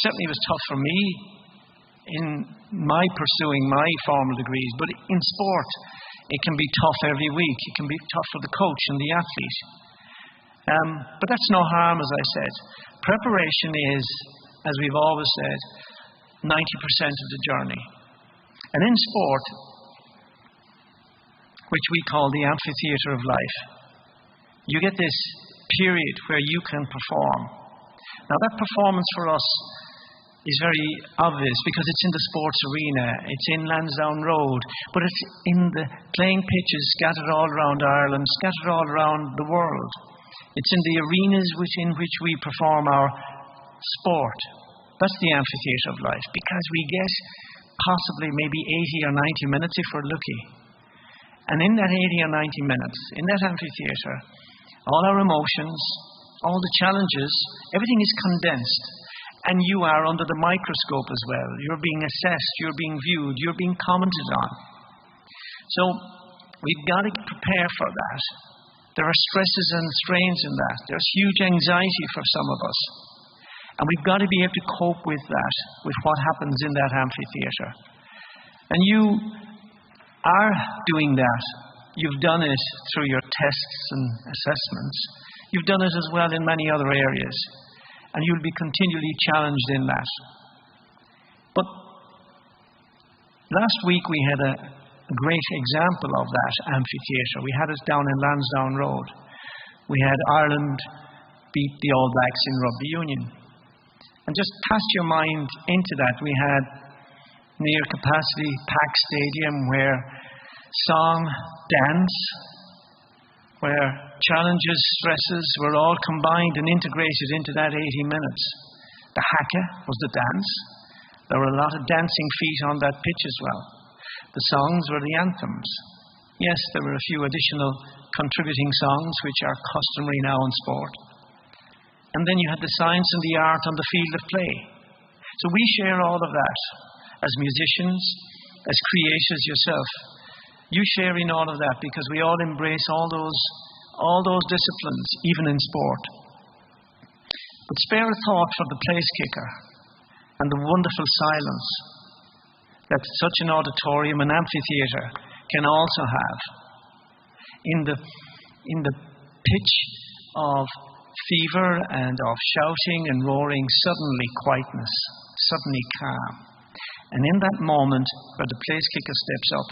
Certainly it was tough for me in my pursuing my formal degrees, but in sport it can be tough every week. It can be tough for the coach and the athlete. But that's no harm, as I said. Preparation is, as we've always said, 90% of the journey. And in sport, which we call the amphitheatre of life, you get this period where you can perform. Now that performance for us is very obvious because it's in the sports arena, it's in Lansdowne Road, but it's in the playing pitches scattered all around Ireland, scattered all around the world. It's in the arenas in which we perform our sport. That's the amphitheatre of life, because we get possibly maybe 80 or 90 minutes if we're lucky. And in that 80 or 90 minutes, in that amphitheatre, all our emotions, all the challenges, everything is condensed. And you are under the microscope as well. You're being assessed, you're being viewed, you're being commented on. So we've got to prepare for that. There are stresses and strains in that. There's huge anxiety for some of us. And we've got to be able to cope with that, with what happens in that amphitheatre. And you are doing that. You've done it through your tests and assessments. You've done it as well in many other areas, and you'll be continually challenged in that. But last week we had a great example of that amphitheatre. We had it down in Lansdowne Road. We had Ireland beat the All Blacks in rugby union. And just cast your mind into that. We had near capacity packed stadium where song, dance, where challenges, stresses were all combined and integrated into that 80 minutes. The haka was the dance. There were a lot of dancing feet on that pitch as well. The songs were the anthems. Yes, there were a few additional contributing songs which are customary now in sport. And then you had the science and the art on the field of play. So we share all of that as musicians, as creators yourself. You share in all of that because we all embrace all those disciplines, even in sport. But spare a thought for the place kicker and the wonderful silence that such an auditorium and amphitheatre can also have. In the pitch of fever and of shouting and roaring, suddenly quietness, suddenly calm. And in that moment where the place kicker steps up,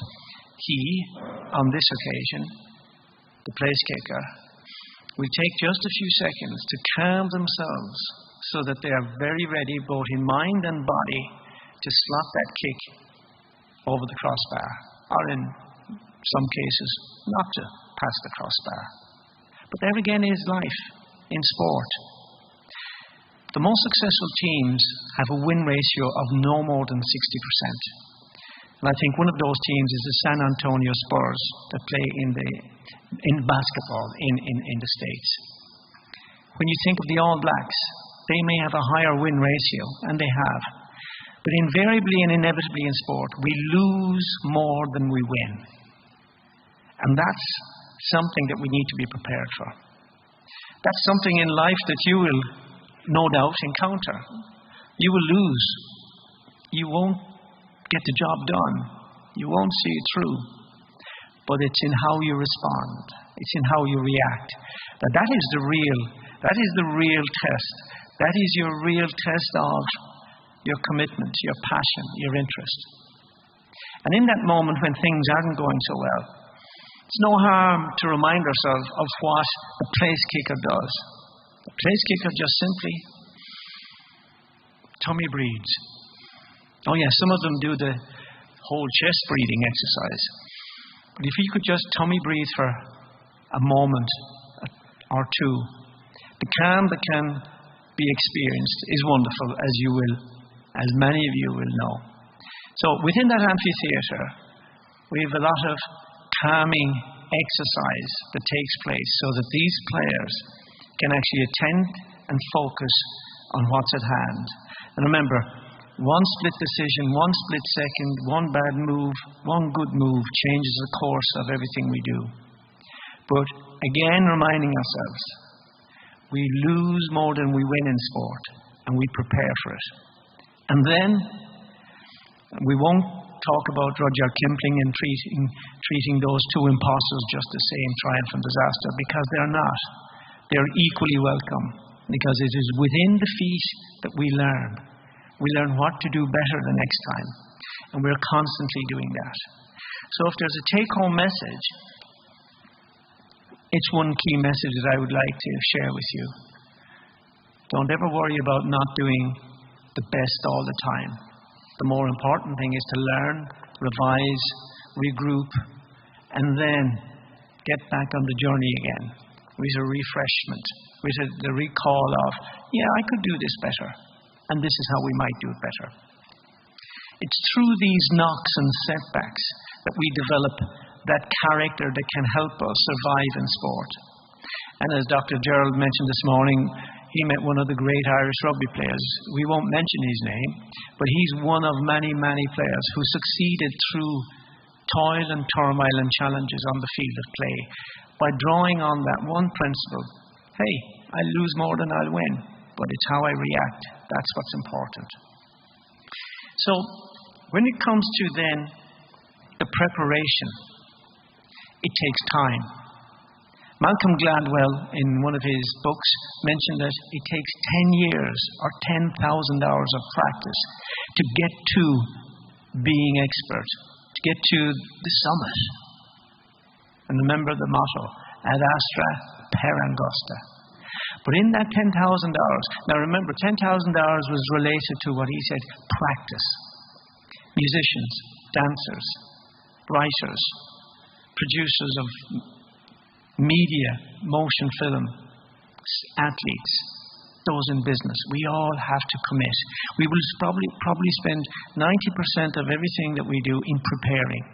he, on this occasion, the place kicker, will take just a few seconds to calm themselves so that they are very ready, both in mind and body, to slot that kick over the crossbar, or in some cases, not to pass the crossbar. But there again is life in sport. The most successful teams have a win ratio of no more than 60%. And I think one of those teams is the San Antonio Spurs that play in basketball in the States. When you think of the All Blacks, they may have a higher win ratio, and they have. But invariably and inevitably in sport, we lose more than we win. And that's something that we need to be prepared for. That's something in life that you will no doubt encounter. You will lose. You won't get the job done. You won't see it through. But it's in how you respond. It's in how you react. That is the real test. That is your real test of your commitment, your passion, your interest. And in that moment when things aren't going so well, it's no harm to remind ourselves of what the place kicker does. The place kicker just simply tummy breathes. Oh yes, some of them do the whole chest breathing exercise. But if you could just tummy breathe for a moment or two, the calm that can be experienced is wonderful, as many of you will know. So within that amphitheatre, we have a lot of calming exercise that takes place so that these players can actually attend and focus on what's at hand. And remember, one split decision, one split second, one bad move, one good move changes the course of everything we do. But again, reminding ourselves, we lose more than we win in sport, and we prepare for it. And then, we won't talk about Rudyard Kipling and treating those two impostors just the same, triumph and disaster, because they're not. They're equally welcome, because it is within defeat that we learn. We learn what to do better the next time, and we're constantly doing that. So if there's a take-home message, it's one key message that I would like to share with you. Don't ever worry about not doing the best all the time. The more important thing is to learn, revise, regroup, and then get back on the journey again with a refreshment, with the recall of, yeah, I could do this better, and this is how we might do it better. It's through these knocks and setbacks that we develop that character that can help us survive in sport. And as Dr. Gerald mentioned this morning, he met one of the great Irish rugby players. We won't mention his name, but he's one of many, many players who succeeded through toil and turmoil and challenges on the field of play by drawing on that one principle. Hey, I lose more than I'll win, but it's how I react. That's what's important. So, when it comes to then the preparation, it takes time. Malcolm Gladwell, in one of his books, mentioned that it takes 10 years or 10,000 hours of practice to get to being expert, to get to the summit. And remember the motto, ad astra per angosta. But in that 10,000 hours, now remember, 10,000 hours was related to what he said, practice. Musicians, dancers, writers, producers of media, motion film, athletes, those in business. We all have to commit. We will probably spend 90% of everything that we do in preparing.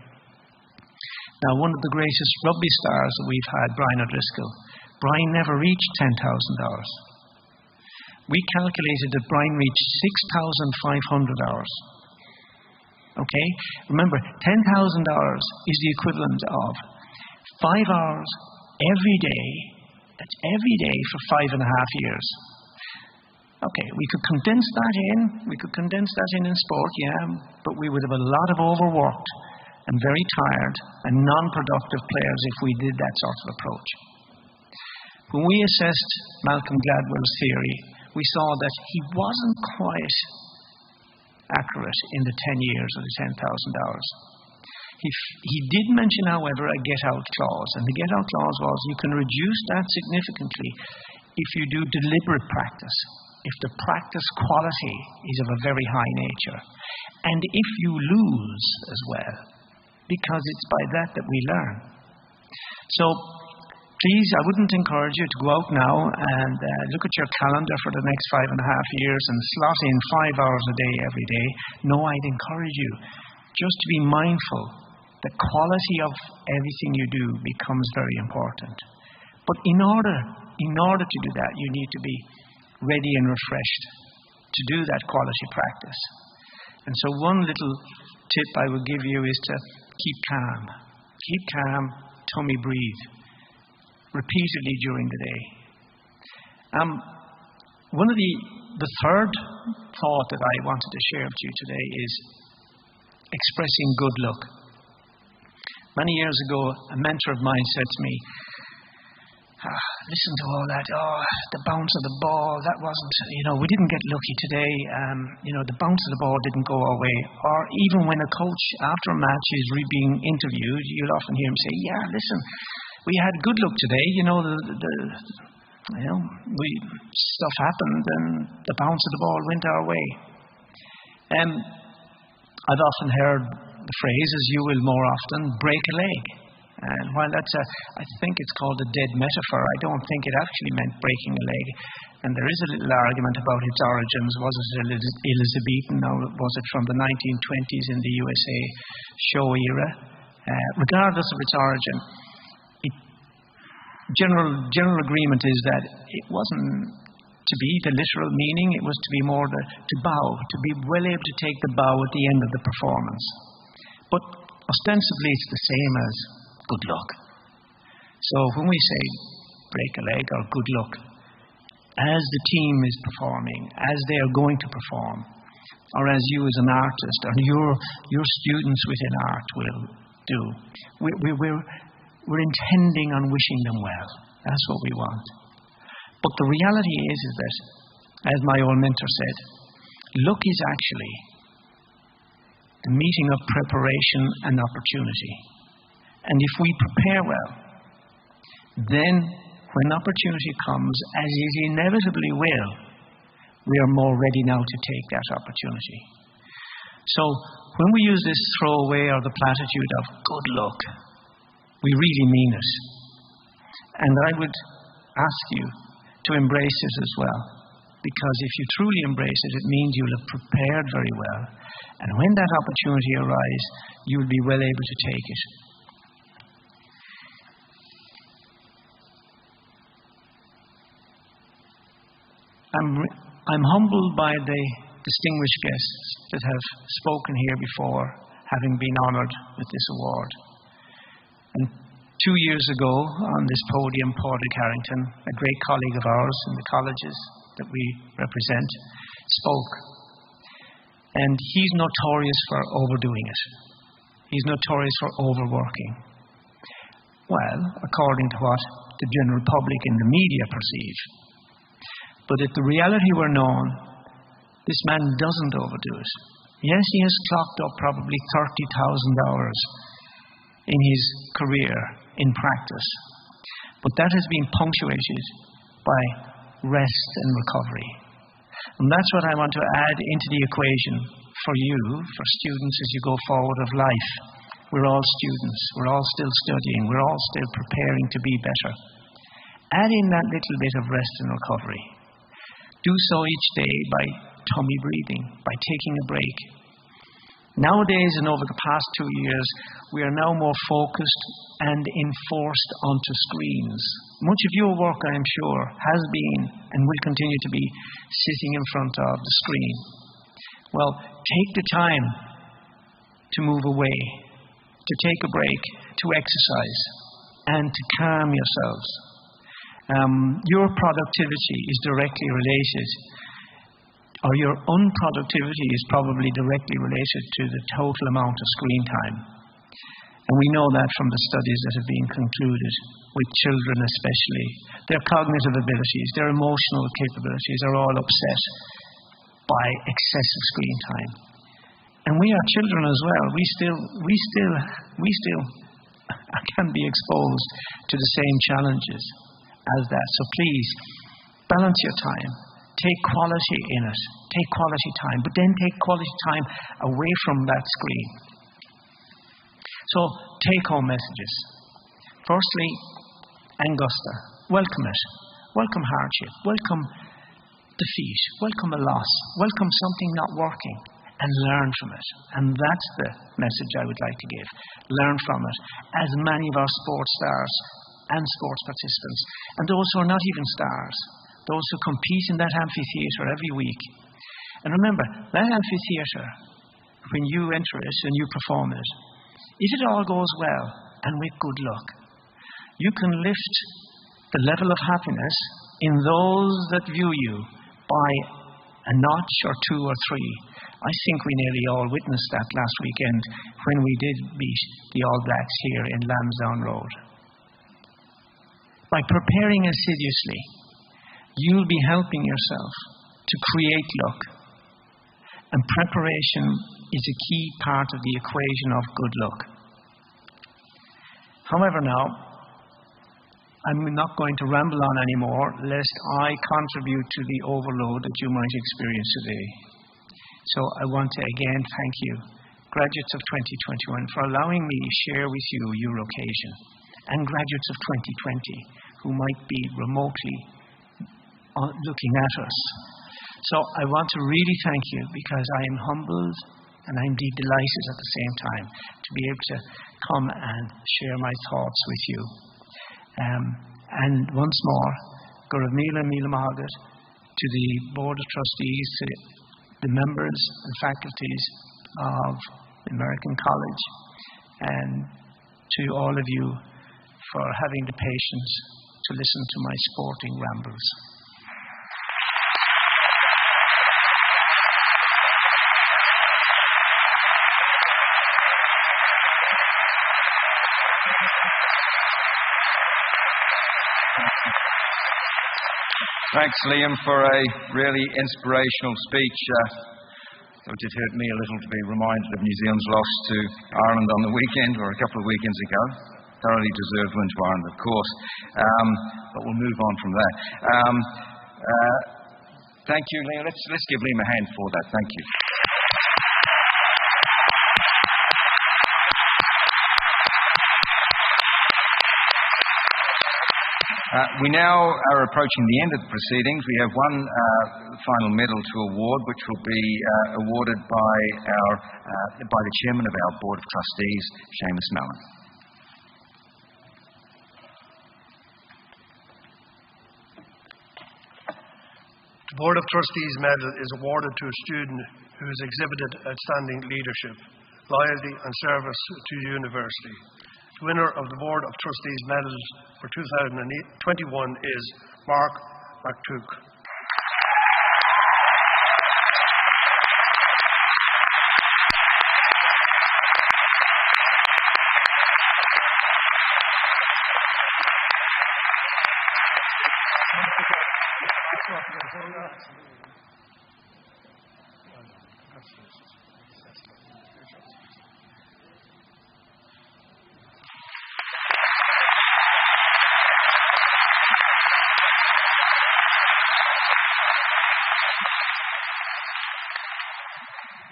Now, one of the greatest rugby stars that we've had, Brian O'Driscoll, Brian never reached 10,000 hours. We calculated that Brian reached 6,500 hours. Okay? Remember, 10,000 hours is the equivalent of 5 hours every day. That's every day for 5.5 years. Okay, we could condense that in. We could condense that in sport, yeah, but we would have a lot of overworked and very tired and non-productive players if we did that sort of approach. When we assessed Malcolm Gladwell's theory, we saw that he wasn't quite accurate in the 10 years or the 10,000 hours. He did mention, however, a get-out clause, and the get-out clause was you can reduce that significantly if you do deliberate practice, if the practice quality is of a very high nature, and if you lose as well, because it's by that we learn. So, please, I wouldn't encourage you to go out now and look at your calendar for the next 5.5 years and slot in 5 hours a day every day. No, I'd encourage you just to be mindful. The quality of everything you do becomes very important. But in order to do that, you need to be ready and refreshed to do that quality practice. And so one little tip I would give you is to keep calm. Keep calm, tummy breathe, repeatedly during the day. One of the third thought that I wanted to share with you today is expressing good luck. Many years ago, a mentor of mine said to me, listen to all that, the bounce of the ball, that wasn't, we didn't get lucky today, the bounce of the ball didn't go our way. Or even when a coach, after a match, is being interviewed, you'll often hear him say, yeah, listen, we had good luck today, stuff happened and the bounce of the ball went our way. I've often heard the phrase, as you will more often, break a leg. And while I think it's called a dead metaphor, I don't think it actually meant breaking a leg. And there is a little argument about its origins. Was it Elizabethan or was it from the 1920s in the USA show era? Regardless of its origin, general agreement is that it wasn't to be the literal meaning, it was to be more to bow, to be well able to take the bow at the end of the performance. But ostensibly it's the same as good luck. So when we say break a leg or good luck, as the team is performing, as they are going to perform, or as you as an artist or your students within art will do, we're intending on wishing them well. That's what we want. But the reality is that, as my old mentor said, luck is actually the meeting of preparation and opportunity. And if we prepare well, then when opportunity comes, as it inevitably will, we are more ready now to take that opportunity. So when we use this throwaway or the platitude of good luck, we really mean it. And I would ask you to embrace it as well. Because if you truly embrace it, it means you'll have prepared very well. And when that opportunity arises, you will be well able to take it. I'm humbled by the distinguished guests that have spoken here before, having been honoured with this award. And 2 years ago, on this podium, Padraig Harrington, a great colleague of ours in the colleges that we represent, spoke. And he's notorious for overdoing it. He's notorious for overworking. well, according to what the general public and the media perceive. But if the reality were known, this man doesn't overdo it. Yes, he has clocked up probably 30,000 hours in his career in practice, but that has been punctuated by rest and recovery. And that's what I want to add into the equation for you, for students, as you go forward of life. We're all students. We're all still studying. We're all still preparing to be better. Add in that little bit of rest and recovery. Do so each day by tummy breathing, by taking a break. Nowadays, and over the past 2 years, we are now more focused and enforced onto screens. Much of your work, I am sure, has been and will continue to be sitting in front of the screen. Well, take the time to move away, to take a break, to exercise, and to calm yourselves. Your productivity is directly related, or your unproductivity is probably directly related to the total amount of screen time. And we know that from the studies that have been concluded, with children especially. Their cognitive abilities, their emotional capabilities are all upset by excessive screen time. And we are children as well. We still can be exposed to the same challenges as that. So please, balance your time. Take quality in it. Take quality time. But then take quality time away from that screen. So, take-home messages. Firstly, Angusta. Welcome it. Welcome hardship. Welcome defeat. Welcome a loss. Welcome something not working. And learn from it. And that's the message I would like to give. Learn from it. As many of our sports stars and sports participants, and those who are not even stars, those who compete in that amphitheatre every week. And remember, that amphitheatre, when you enter it and you perform it, if it all goes well and with good luck, you can lift the level of happiness in those that view you by a notch or two or three. I think we nearly all witnessed that last weekend when we did beat the All Blacks here in Lansdowne Road. By preparing assiduously, you'll be helping yourself to create luck. And preparation is a key part of the equation of good luck. However now, I'm not going to ramble on anymore, lest I contribute to the overload that you might experience today. So I want to again thank you, graduates of 2021, for allowing me to share with you your occasion, and graduates of 2020 who might be remotely looking at us. So I want to really thank you, because I am humbled and I'm indeed delighted at the same time to be able to come and share my thoughts with you. And once more, Gurav Mila Mahagat, to the Board of Trustees, to the members and faculties of the American College, and to all of you for having the patience to listen to my sporting rambles. Thanks, Liam, for a really inspirational speech. It did hurt me a little to be reminded of New Zealand's loss to Ireland on the weekend, or a couple of weekends ago. Thoroughly deserved win to Ireland, of course. But we'll move on from that. Thank you, Liam. Let's give Liam a hand for that. Thank you. We now are approaching the end of the proceedings. We have one final medal to award, which will be awarded by the chairman of our Board of Trustees, Seamus Mallon. The Board of Trustees Medal is awarded to a student who has exhibited outstanding leadership, loyalty and service to the university. The winner of the Board of Trustees Medal for 2021 is Mark McTook.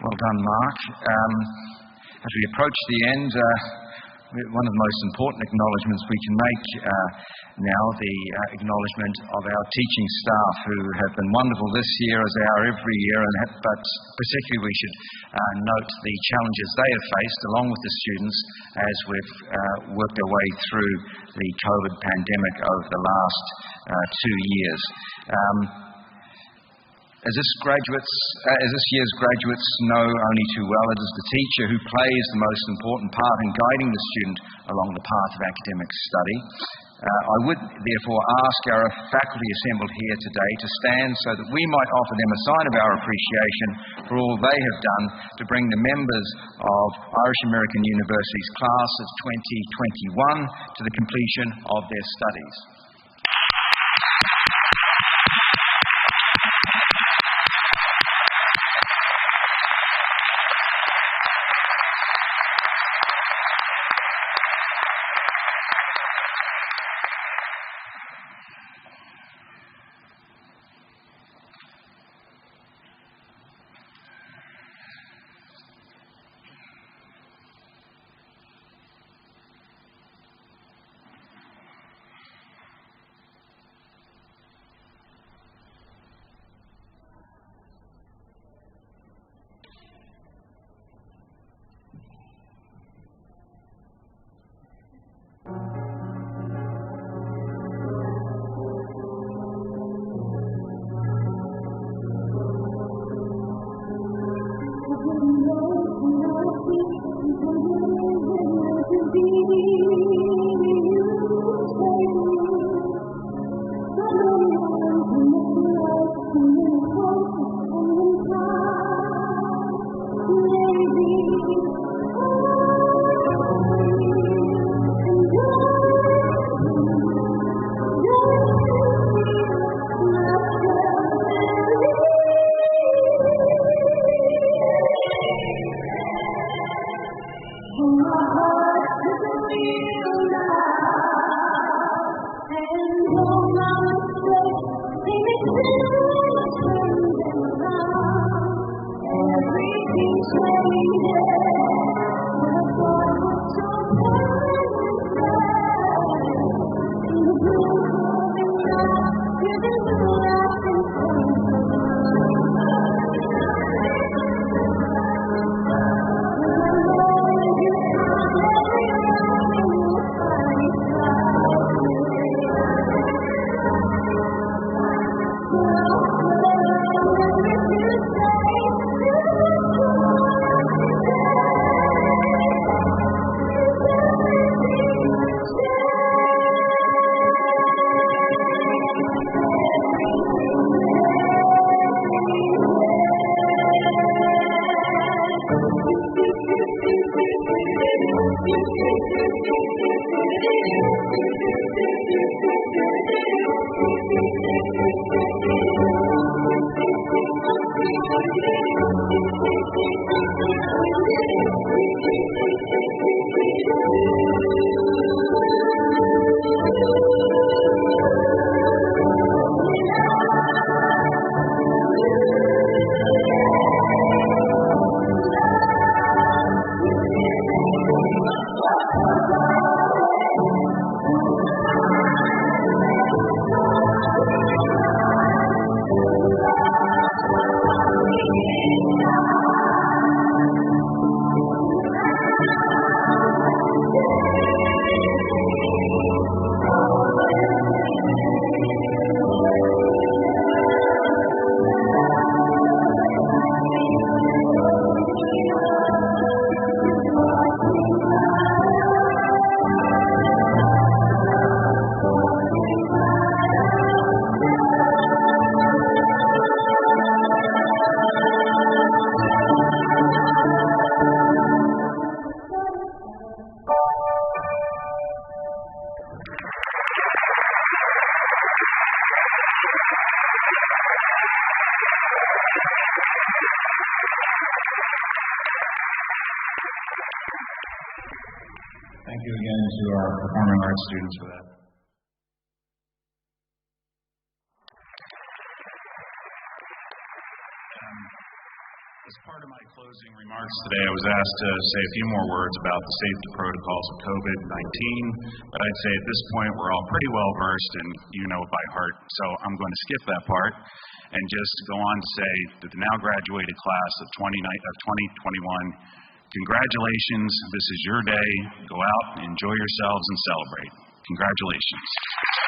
Well done, Mark. As we approach the end, one of the most important acknowledgements we can make now, the acknowledgement of our teaching staff who have been wonderful this year as they are every year, but particularly we should note the challenges they have faced along with the students as we've worked our way through the COVID pandemic over the last 2 years. As this year's graduates know only too well, it is the teacher who plays the most important part in guiding the student along the path of academic study. I would therefore ask our faculty assembled here today to stand so that we might offer them a sign of our appreciation for all they have done to bring the members of Irish American University's class of 2021 to the completion of their studies. again to our performing arts students for that. As part of my closing remarks today, I was asked to say a few more words about the safety protocols of COVID-19, but I'd say at this point we're all pretty well versed and you know it by heart, so I'm going to skip that part and just go on to say that the now graduated class of 2021, congratulations, this is your day. Go out, enjoy yourselves, and celebrate. Congratulations.